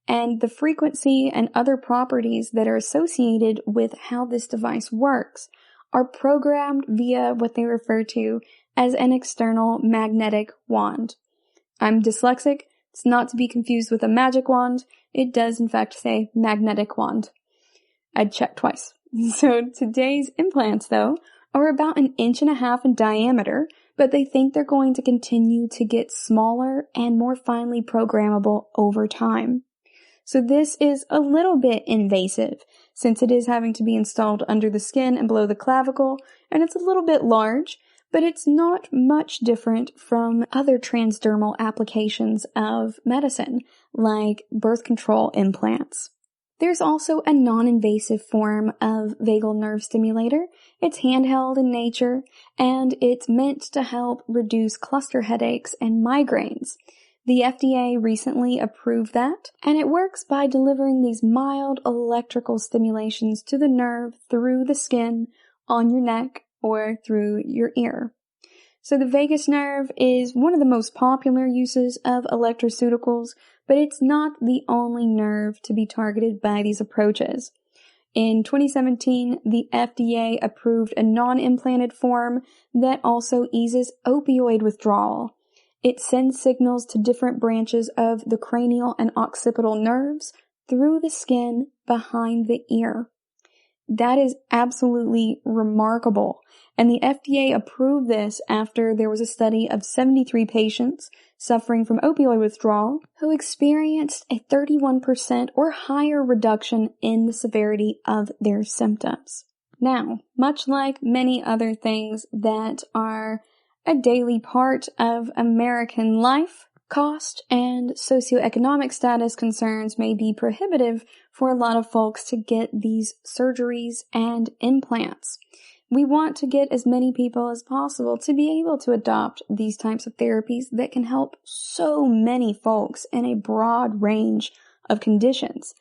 And the frequency and other properties that are associated with how this device works are programmed via what they refer to as an external magnetic wand. I'm dyslexic. It's not to be confused with a magic wand. It does in fact say magnetic wand. I'd check twice. So today's implants, though, are about 1.5 inches in diameter, but they think they're going to continue to get smaller and more finely programmable over time. So this is a little bit invasive, since it is having to be installed under the skin and below the clavicle, and it's a little bit large, but it's not much different from other transdermal applications of medicine, like birth control implants. There's also a non-invasive form of vagal nerve stimulator. It's handheld in nature, and it's meant to help reduce cluster headaches and migraines. The FDA recently approved that, and it works by delivering these mild electrical stimulations to the nerve through the skin, on your neck, or through your ear. So the vagus nerve is one of the most popular uses of electroceuticals, but it's not the only nerve to be targeted by these approaches. In 2017, the FDA approved a non-implanted form that also eases opioid withdrawal. It sends signals to different branches of the cranial and occipital nerves through the skin behind the ear. That is absolutely remarkable. And the FDA approved this after there was a study of 73 patients suffering from opioid withdrawal who experienced a 31% or higher reduction in the severity of their symptoms. Now, much like many other things that are a daily part of American life, cost and socioeconomic status concerns may be prohibitive for a lot of folks to get these surgeries and implants. We want to get as many people as possible to be able to adopt these types of therapies that can help so many folks in a broad range of conditions.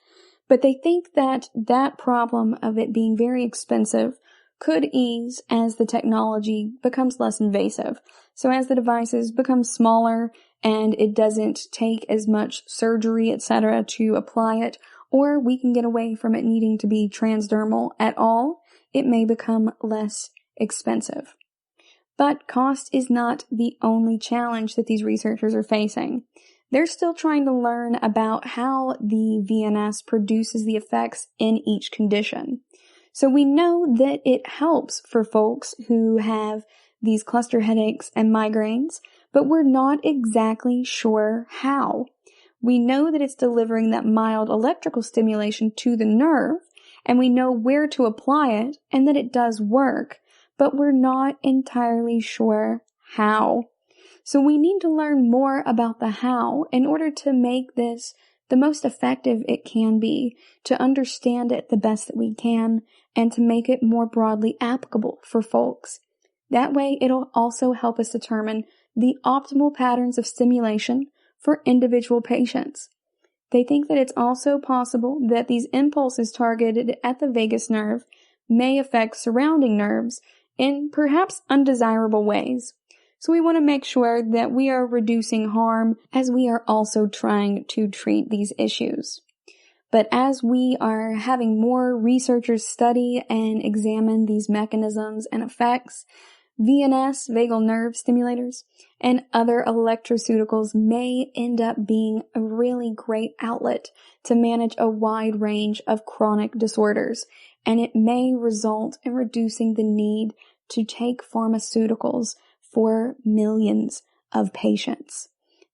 But they think that that problem of it being very expensive could ease as the technology becomes less invasive. So as the devices become smaller and it doesn't take as much surgery, etc., to apply it, or we can get away from it needing to be transdermal at all, it may become less expensive. But cost is not the only challenge that these researchers are facing. They're still trying to learn about how the VNS produces the effects in each condition. So we know that it helps for folks who have these cluster headaches and migraines, but we're not exactly sure how. We know that it's delivering that mild electrical stimulation to the nerve, and we know where to apply it and that it does work, but we're not entirely sure how. So we need to learn more about the how in order to make this the most effective it can be, to understand it the best that we can, and to make it more broadly applicable for folks. That way, it'll also help us determine the optimal patterns of stimulation for individual patients. They think that it's also possible that these impulses targeted at the vagus nerve may affect surrounding nerves in perhaps undesirable ways. So we want to make sure that we are reducing harm as we are also trying to treat these issues. But as we are having more researchers study and examine these mechanisms and effects, VNS, vagal nerve stimulators, and other electroceuticals may end up being a really great outlet to manage a wide range of chronic disorders, and it may result in reducing the need to take pharmaceuticals for millions of patients.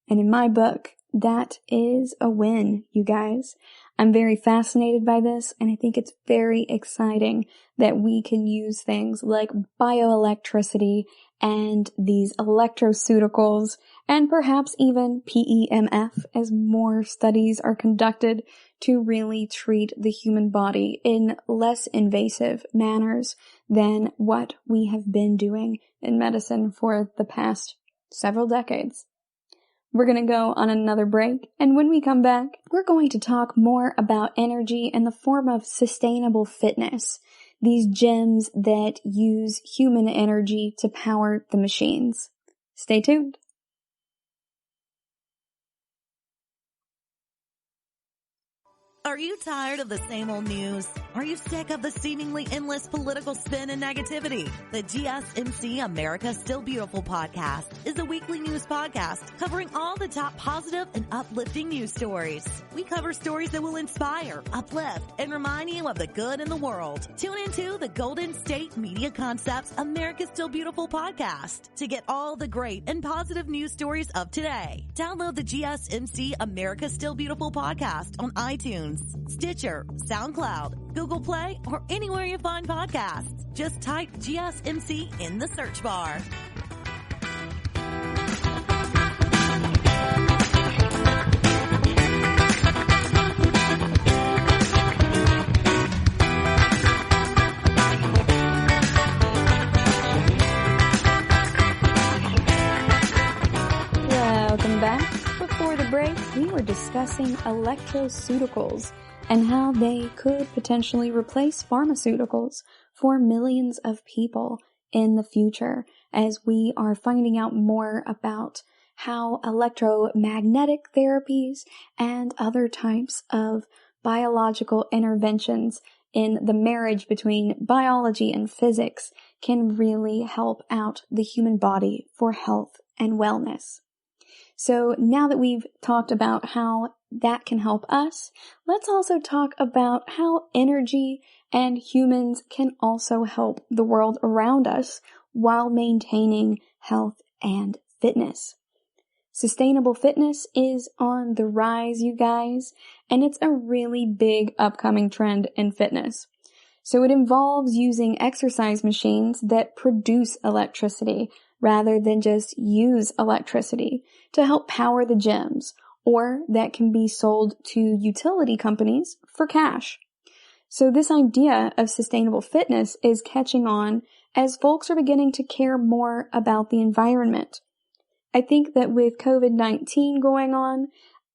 And in my book, that is a win, you guys. I'm very fascinated by this, and I think it's very exciting that we can use things like bioelectricity and these electroceuticals, and perhaps even PEMF as more studies are conducted to really treat the human body in less invasive manners than what we have been doing in medicine for the past several decades. We're going to go on another break, and when we come back, we're going to talk more about energy in the form of sustainable fitness, these gems that use human energy to power the machines. Stay tuned. Are you tired of the same old news? Are you sick of the seemingly endless political spin and negativity? The GSMC America Still Beautiful podcast is a weekly news podcast covering all the top positive and uplifting news stories. We cover stories that will inspire, uplift, and remind you of the good in the world. Tune into the Golden State Media Concepts America Still Beautiful podcast to get all the great and positive news stories of today. Download the GSMC America Still Beautiful podcast on iTunes, Stitcher, SoundCloud, Google Play, or anywhere you find podcasts. Just type GSMC in the search bar. Welcome back. Before the break, we were discussing electroceuticals and how they could potentially replace pharmaceuticals for millions of people in the future, as we are finding out more about how electromagnetic therapies and other types of biological interventions in the marriage between biology and physics can really help out the human body for health and wellness. So now that we've talked about how that can help us, let's also talk about how energy and humans can also help the world around us while maintaining health and fitness. Sustainable fitness is on the rise, you guys, and it's a really big upcoming trend in fitness. So it involves using exercise machines that produce electricity rather than just use electricity to help power the gyms, or that can be sold to utility companies for cash. So this idea of sustainable fitness is catching on as folks are beginning to care more about the environment. I think that with COVID-19 going on,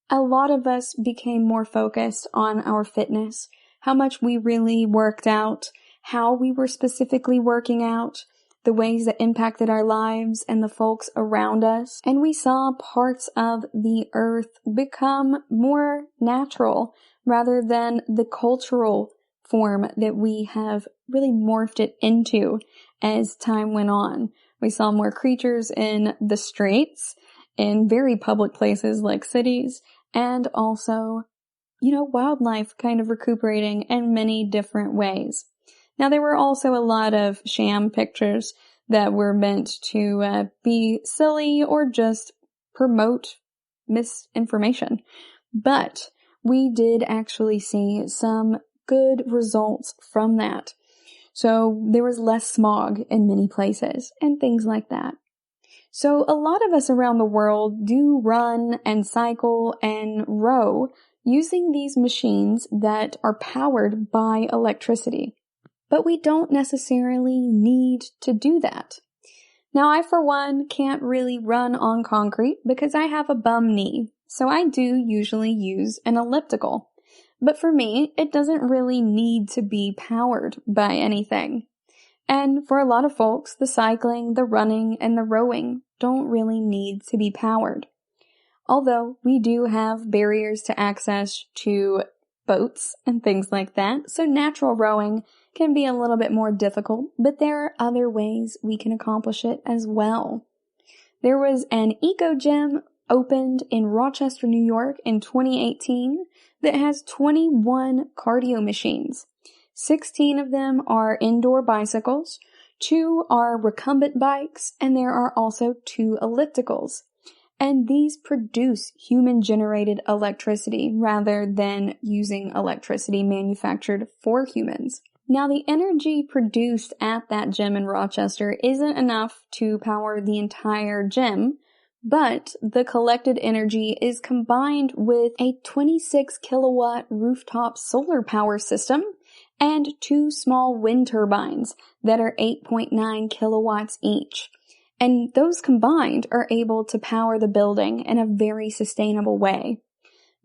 a lot of us became more focused on our fitness, how much we really worked out, how we were specifically working out, the ways that impacted our lives and the folks around us. And we saw parts of the earth become more natural rather than the cultural form that we have really morphed it into as time went on. We saw more creatures in the streets, in very public places like cities, and also, wildlife kind of recuperating in many different ways. Now, there were also a lot of sham pictures that were meant to be silly or just promote misinformation. But we did actually see some good results from that. So there was less smog in many places and things like that. So a lot of us around the world do run and cycle and row using these machines that are powered by electricity. But we don't necessarily need to do that. Now, I, for one, can't really run on concrete because I have a bum knee, so I do usually use an elliptical. But for me, it doesn't really need to be powered by anything. And for a lot of folks, the cycling, the running, and the rowing don't really need to be powered. Although we do have barriers to access to boats and things like that, so natural rowing can be a little bit more difficult, but there are other ways we can accomplish it as well. There was an eco gym opened in Rochester, New York in 2018 that has 21 cardio machines. 16 of them are indoor bicycles, 2 are recumbent bikes, and there are also 2 ellipticals. And these produce human-generated electricity rather than using electricity manufactured for humans. Now, the energy produced at that gym in Rochester isn't enough to power the entire gym, but the collected energy is combined with a 26 kilowatt rooftop solar power system and 2 small wind turbines that are 8.9 kilowatts each. And those combined are able to power the building in a very sustainable way.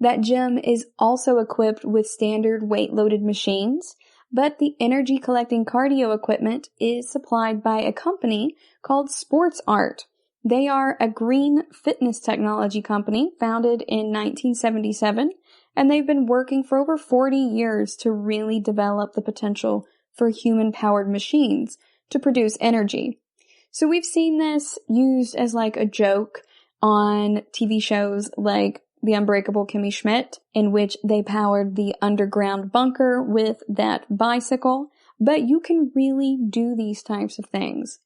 That gym is also equipped with standard weight-loaded machines, but the energy-collecting cardio equipment is supplied by a company called Sports Art. They are a green fitness technology company founded in 1977, and they've been working for over 40 years to really develop the potential for human-powered machines to produce energy. So we've seen this used as like a joke on TV shows like The Unbreakable Kimmy Schmidt, in which they powered the underground bunker with that bicycle, but you can really do these types of things.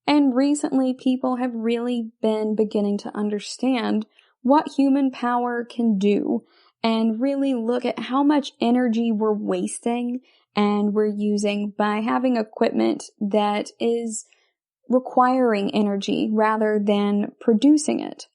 And recently people have really been beginning to understand what human power can do and really look at how much energy we're wasting and we're using by having equipment that is requiring energy rather than producing it.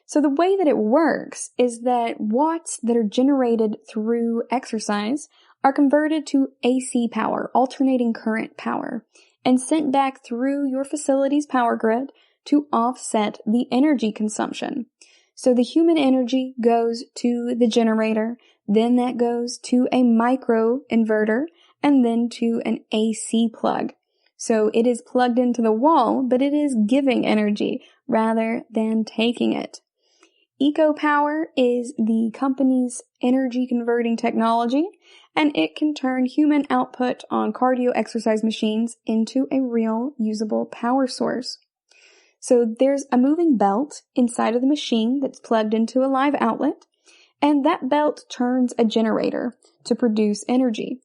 So the way that it works is that watts that are generated through exercise are converted to AC power, alternating current power, and sent back through your facility's power grid to offset the energy consumption. So the human energy goes to the generator, then that goes to a micro inverter, and then to an AC plug. So it is plugged into the wall, but it is giving energy rather than taking it. EcoPower is the company's energy converting technology, and it can turn human output on cardio exercise machines into a real usable power source. So there's a moving belt inside of the machine that's plugged into a live outlet, and that belt turns a generator to produce energy.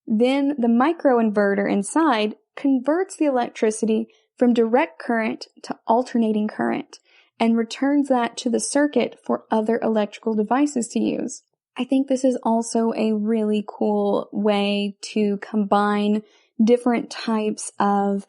Then the microinverter inside converts the electricity from direct current to alternating current and returns that to the circuit for other electrical devices to use. I think this is also a really cool way to combine different types of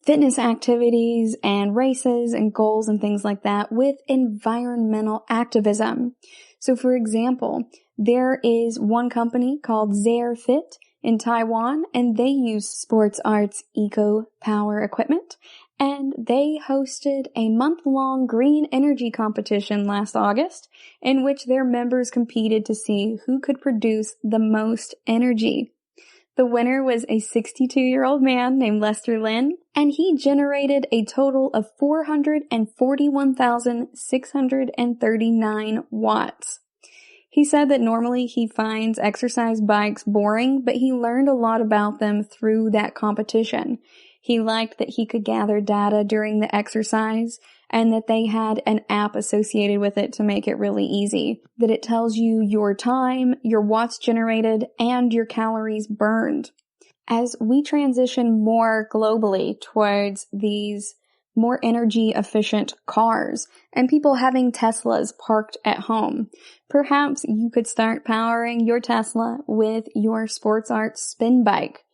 fitness activities and races and goals and things like that with environmental activism. So for example, there is one company called ZareFit in Taiwan, and they use Sports Art's eco power equipment, and they hosted a month-long green energy competition last August in which their members competed to see who could produce the most energy. The winner was a 62-year-old man named Lester Lynn, and he generated a total of 441,639 watts. He said that normally he finds exercise bikes boring, but he learned a lot about them through that competition. He liked that he could gather data during the exercise and that they had an app associated with it to make it really easy. That it tells you your time, your watts generated, and your calories burned. As we transition more globally towards these more energy efficient cars and people having Teslas parked at home, perhaps you could start powering your Tesla with your sports art spin bike.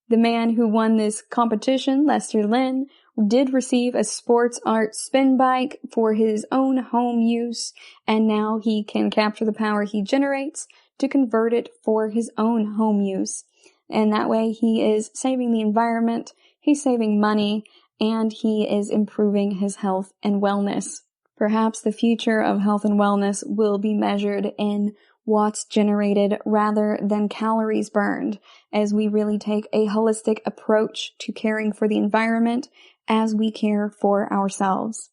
The man who won this competition, Lester Lynn, did receive a sports art spin bike for his own home use, and now he can capture the power he generates to convert it for his own home use. And that way he is saving the environment, he's saving money, and he is improving his health and wellness. Perhaps the future of health and wellness will be measured in watts generated rather than calories burned, as we really take a holistic approach to caring for the environment as we care for ourselves.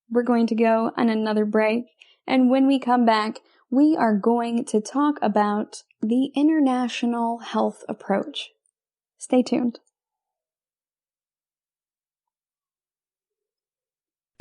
We're going to go on another break, and when we come back, we are going to talk about the international health approach. Stay tuned.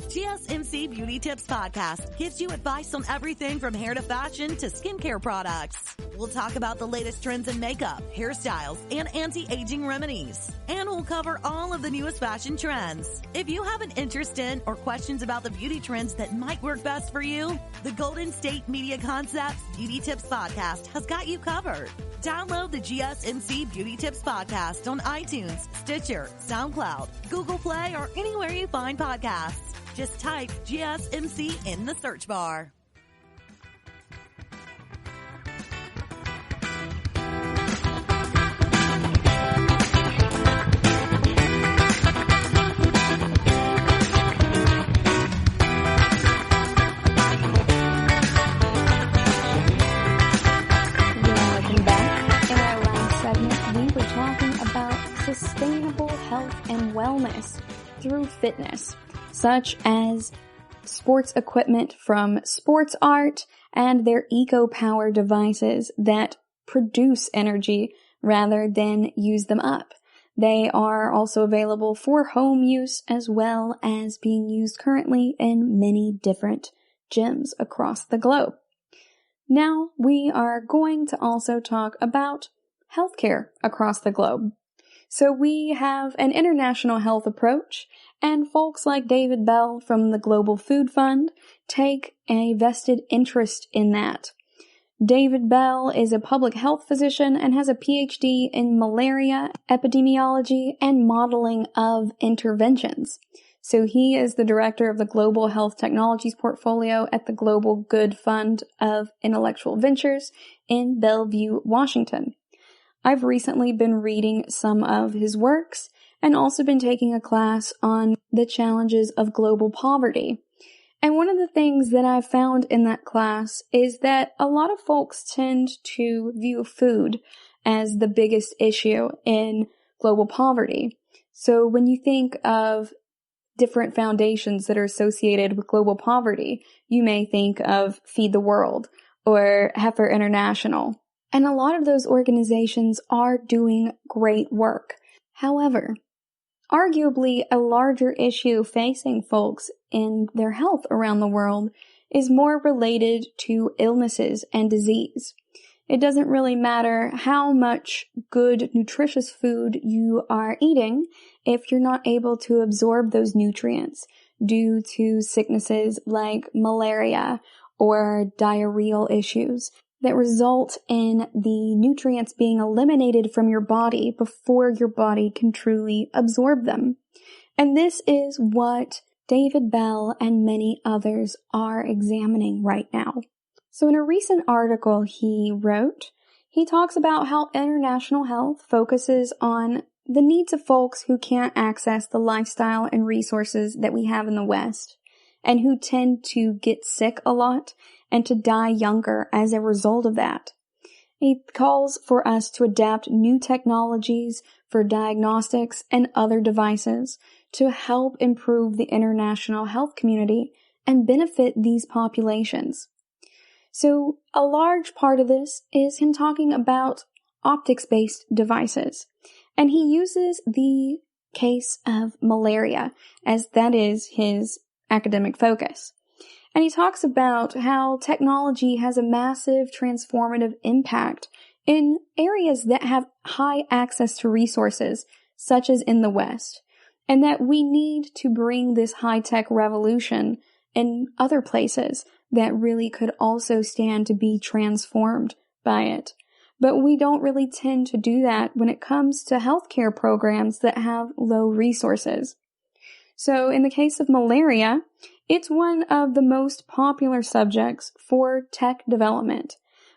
GSMC Beauty Tips Podcast gives you advice on everything from hair to fashion to skincare products. We'll talk about the latest trends in makeup, hairstyles, and anti-aging remedies. And we'll cover all of the newest fashion trends. If you have an interest in or questions about the beauty trends that might work best for you, the Golden State Media Concepts Beauty Tips Podcast has got you covered. Download the GSMC Beauty Tips Podcast on iTunes, Stitcher, SoundCloud, Google Play, or anywhere you find podcasts. Just type GSMC in the search bar. Welcome back. In our last segment, we were talking about sustainable health and wellness through fitness, such as sports equipment from Sports Art and their eco-power devices that produce energy rather than use them up. They are also available for home use as well as being used currently in many different gyms across the globe. Now we are going to also talk about healthcare across the globe. So we have an international health approach, and folks like David Bell from the Global Food Fund take a vested interest in that. David Bell is a public health physician and has a PhD in malaria, epidemiology, and modeling of interventions. So he is the director of the Global Health Technologies portfolio at the Global Good Fund of Intellectual Ventures in Bellevue, Washington. I've recently been reading some of his works and also been taking a class on the challenges of global poverty. And one of the things that I found in that class is that a lot of folks tend to view food as the biggest issue in global poverty. So when you think of different foundations that are associated with global poverty, you may think of Feed the World or Heifer International. And a lot of those organizations are doing great work. However, arguably a larger issue facing folks in their health around the world is more related to illnesses and disease. It doesn't really matter how much good, nutritious food you are eating if you're not able to absorb those nutrients due to sicknesses like malaria or diarrheal issues that result in the nutrients being eliminated from your body before your body can truly absorb them. And this is what David Bell and many others are examining right now. So in a recent article he wrote, he talks about how international health focuses on the needs of folks who can't access the lifestyle and resources that we have in the West, and who tend to get sick a lot and to die younger as a result of that. He calls for us to adapt new technologies for diagnostics and other devices to help improve the international health community and benefit these populations. So a large part of this is him talking about optics-based devices. And he uses the case of malaria, as that is his academic focus. And he talks about how technology has a massive transformative impact in areas that have high access to resources, such as in the West, and that we need to bring this high-tech revolution in other places that really could also stand to be transformed by it. But we don't really tend to do that when it comes to healthcare programs that have low resources. So in the case of malaria, it's one of the most popular subjects for tech development,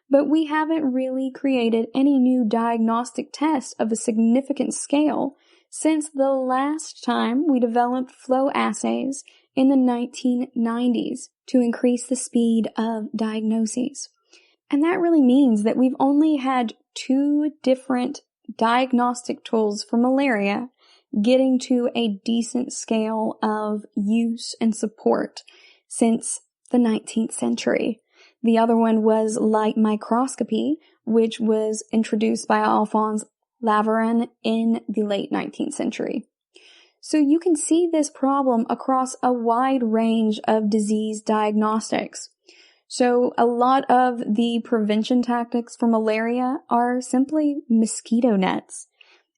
but we haven't really created any new diagnostic tests of a significant scale since the last time we developed flow assays in the 1990s to increase the speed of diagnoses. And that really means that we've only had 2 different diagnostic tools for malaria getting to a decent scale of use and support since the 19th century. The other one was light microscopy, which was introduced by Alphonse Laveran in the late 19th century. So you can see this problem across a wide range of disease diagnostics. So a lot of the prevention tactics for malaria are simply mosquito nets.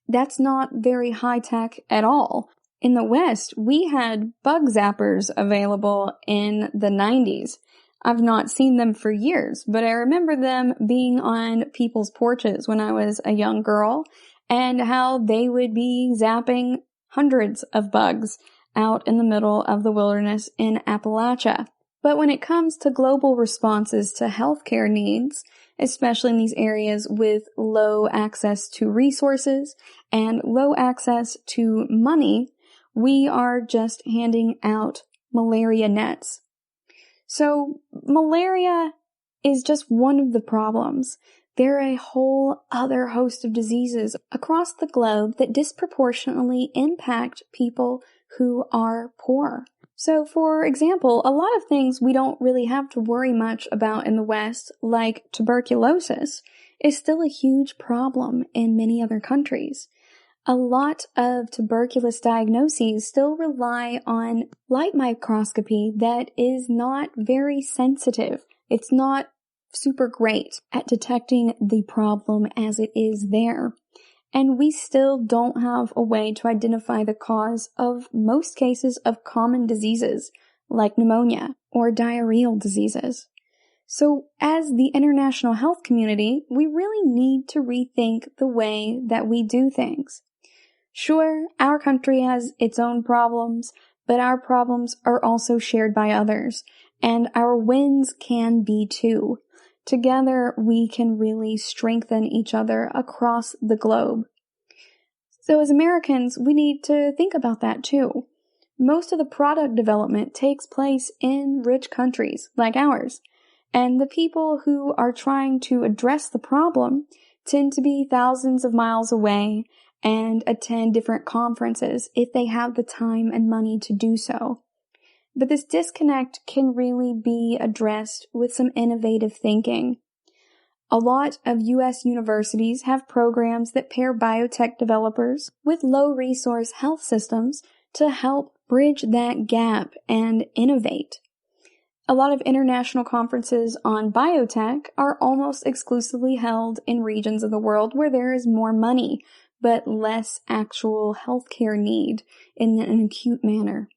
That's not very high-tech at all. In the West, we had bug zappers available in the 90s. I've not seen them for years, but I remember them being on people's porches when I was a young girl, and how they would be zapping hundreds of bugs out in the middle of the wilderness in Appalachia. But when it comes to global responses to healthcare needs, especially in these areas with low access to resources and low access to money, we are just handing out malaria nets. So malaria is just one of the problems. There are a whole other host of diseases across the globe that disproportionately impact people who are poor. So, for example, a lot of things we don't really have to worry much about in the West, like tuberculosis, is still a huge problem in many other countries. A lot of tuberculosis diagnoses still rely on light microscopy that is not very sensitive. It's not super great at detecting the problem as it is there. And we still don't have a way to identify the cause of most cases of common diseases, like pneumonia or diarrheal diseases. So as the international health community, we really need to rethink the way that we do things. Sure, our country has its own problems, but our problems are also shared by others, and our wins can be too. Together, we can really strengthen each other across the globe. So as Americans, we need to think about that too. Most of the product development takes place in rich countries like ours, and the people who are trying to address the problem tend to be thousands of miles away and attend different conferences if they have the time and money to do so. But this disconnect can really be addressed with some innovative thinking. A lot of U.S. universities have programs that pair biotech developers with low-resource health systems to help bridge that gap and innovate. A lot of international conferences on biotech are almost exclusively held in regions of the world where there is more money, but less actual healthcare need in an acute manner.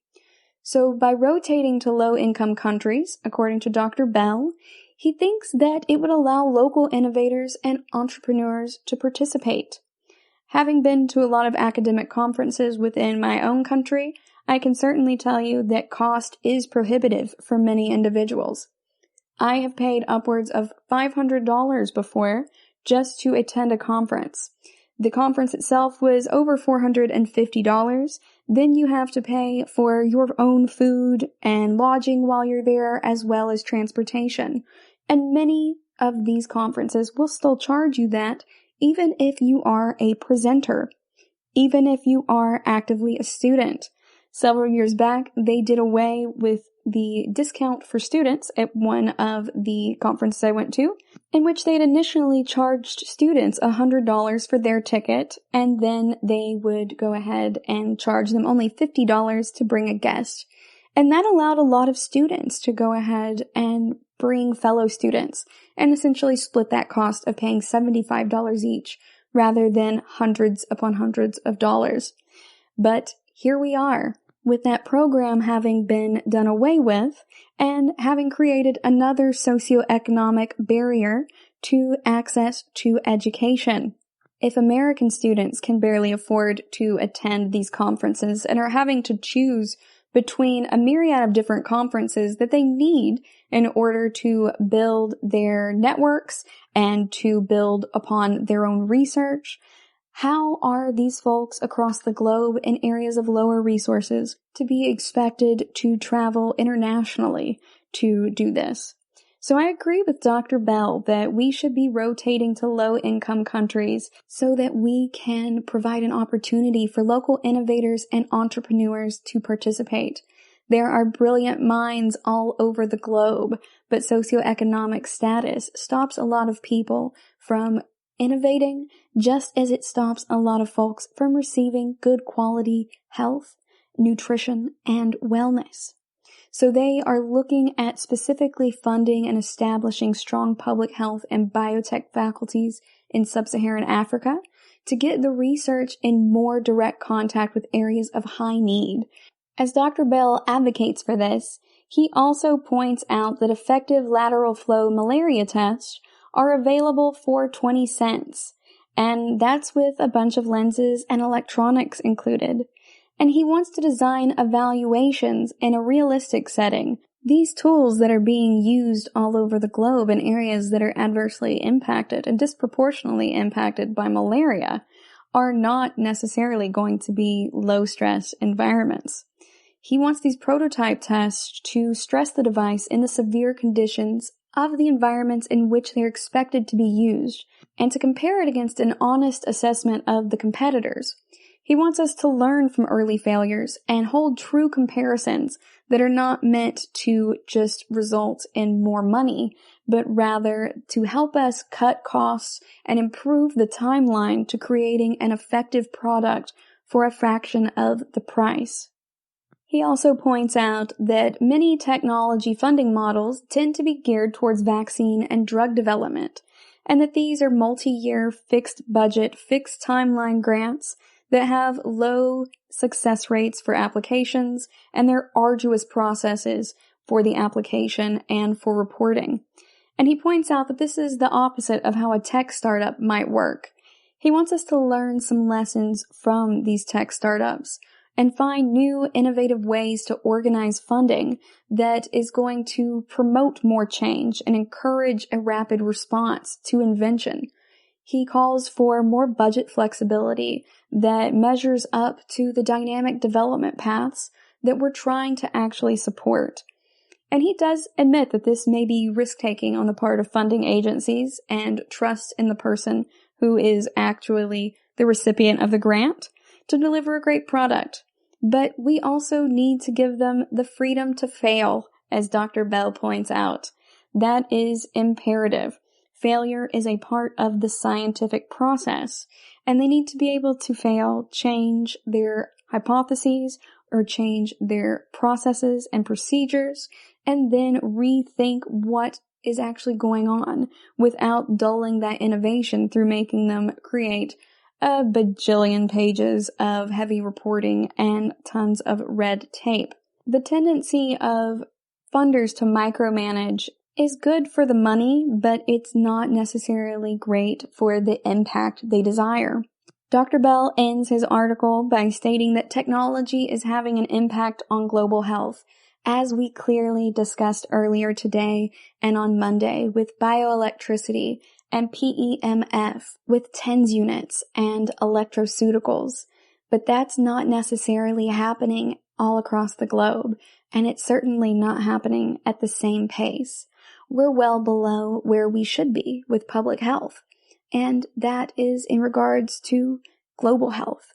So by rotating to low-income countries, according to Dr. Bell, he thinks that it would allow local innovators and entrepreneurs to participate. Having been to a lot of academic conferences within my own country, I can certainly tell you that cost is prohibitive for many individuals. I have paid upwards of $500 before just to attend a conference. The conference itself was over $450. Then you have to pay for your own food and lodging while you're there, as well as transportation. And many of these conferences will still charge you that, even if you are a presenter, even if you are actively a student. Several years back, they did away with the discount for students at one of the conferences I went to, in which they had initially charged students $100 for their ticket, and then they would go ahead and charge them only $50 to bring a guest. And that allowed a lot of students to go ahead and bring fellow students and essentially split that cost of paying $75 each rather than hundreds upon hundreds of dollars. But here we are, with that program having been done away with and having created another socioeconomic barrier to access to education. If American students can barely afford to attend these conferences and are having to choose between a myriad of different conferences that they need in order to build their networks and to build upon their own research, how are these folks across the globe in areas of lower resources to be expected to travel internationally to do this? So I agree with Dr. Bell that we should be rotating to low-income countries so that we can provide an opportunity for local innovators and entrepreneurs to participate. There are brilliant minds all over the globe, but socioeconomic status stops a lot of people from innovating, just as it stops a lot of folks from receiving good quality health, nutrition, and wellness. So they are looking at specifically funding and establishing strong public health and biotech faculties in sub-Saharan Africa to get the research in more direct contact with areas of high need. As Dr. Bell advocates for this, he also points out that effective lateral flow malaria tests are available for 20 cents, and that's with a bunch of lenses and electronics included. And he wants to design evaluations in a realistic setting. These tools that are being used all over the globe in areas that are adversely impacted and disproportionately impacted by malaria are not necessarily going to be low-stress environments. He wants these prototype tests to stress the device in the severe conditions of the environments in which they're expected to be used, and to compare it against an honest assessment of the competitors. He wants us to learn from early failures and hold true comparisons that are not meant to just result in more money, but rather to help us cut costs and improve the timeline to creating an effective product for a fraction of the price. He also points out that many technology funding models tend to be geared towards vaccine and drug development, and that these are multi-year, fixed budget, fixed timeline grants that have low success rates for applications, and they're arduous processes for the application and for reporting. And he points out that this is the opposite of how a tech startup might work. He wants us to learn some lessons from these tech startups and find new innovative ways to organize funding that is going to promote more change and encourage a rapid response to invention. He calls for more budget flexibility that measures up to the dynamic development paths that we're trying to actually support. And he does admit that this may be risk-taking on the part of funding agencies and trust in the person who is actually the recipient of the grant to deliver a great product. But we also need to give them the freedom to fail, as Dr. Bell points out. That is imperative. Failure is a part of the scientific process, and they need to be able to fail, change their hypotheses, or change their processes and procedures, and then rethink what is actually going on without dulling that innovation through making them create a bajillion pages of heavy reporting and tons of red tape. The tendency of funders to micromanage is good for the money, but it's not necessarily great for the impact they desire. Dr. Bell ends his article by stating that technology is having an impact on global health, as we clearly discussed earlier today and on Monday with bioelectricity and PEMF with TENS units and electroceuticals. But that's not necessarily happening all across the globe, and it's certainly not happening at the same pace. We're well below where we should be with public health, and that is in regards to global health.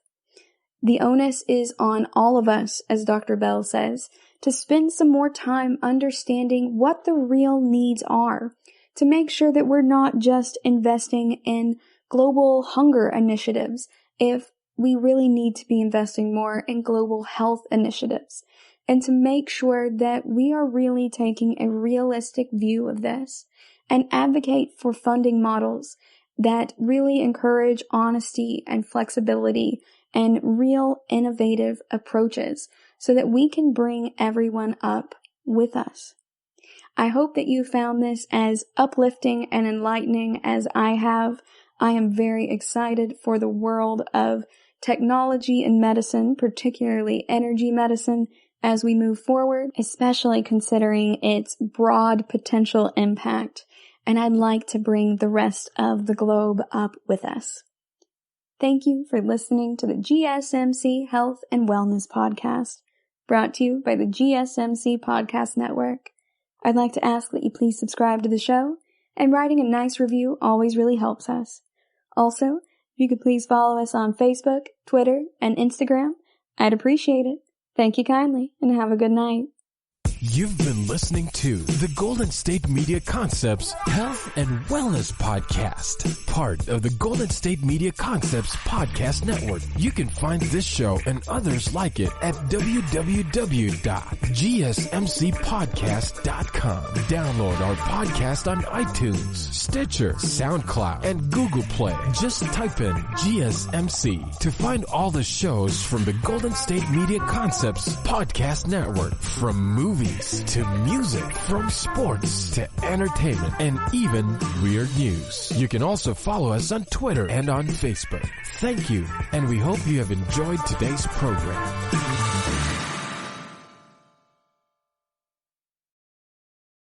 The onus is on all of us, as Dr. Bell says, to spend some more time understanding what the real needs are, to make sure that we're not just investing in global hunger initiatives if we really need to be investing more in global health initiatives. and to make sure that we are really taking a realistic view of this and advocate for funding models that really encourage honesty and flexibility and real innovative approaches so that we can bring everyone up with us. I hope that you found this as uplifting and enlightening as I have. I am very excited for the world of technology and medicine, particularly energy medicine, as we move forward, especially considering its broad potential impact. And I'd like to bring the rest of the globe up with us. Thank you for listening to the GSMC Health and Wellness Podcast, brought to you by the GSMC Podcast Network. I'd like to ask that you please subscribe to the show, and writing a nice review always really helps us. Also, if you could please follow us on Facebook, Twitter, and Instagram, I'd appreciate it. Thank you kindly, and have a good night. You've been listening to the Golden State Media Concepts Health and Wellness Podcast, part of the Golden State Media Concepts Podcast Network. You can find this show and others like it at www.gsmcpodcast.com. Download our podcast on iTunes, Stitcher, SoundCloud, and Google Play. Just type in GSMC to find all the shows from the Golden State Media Concepts Podcast Network, from movies to music, from sports to entertainment, and even weird news. You can also follow us on Twitter and on Facebook. Thank you, and we hope you have enjoyed today's program.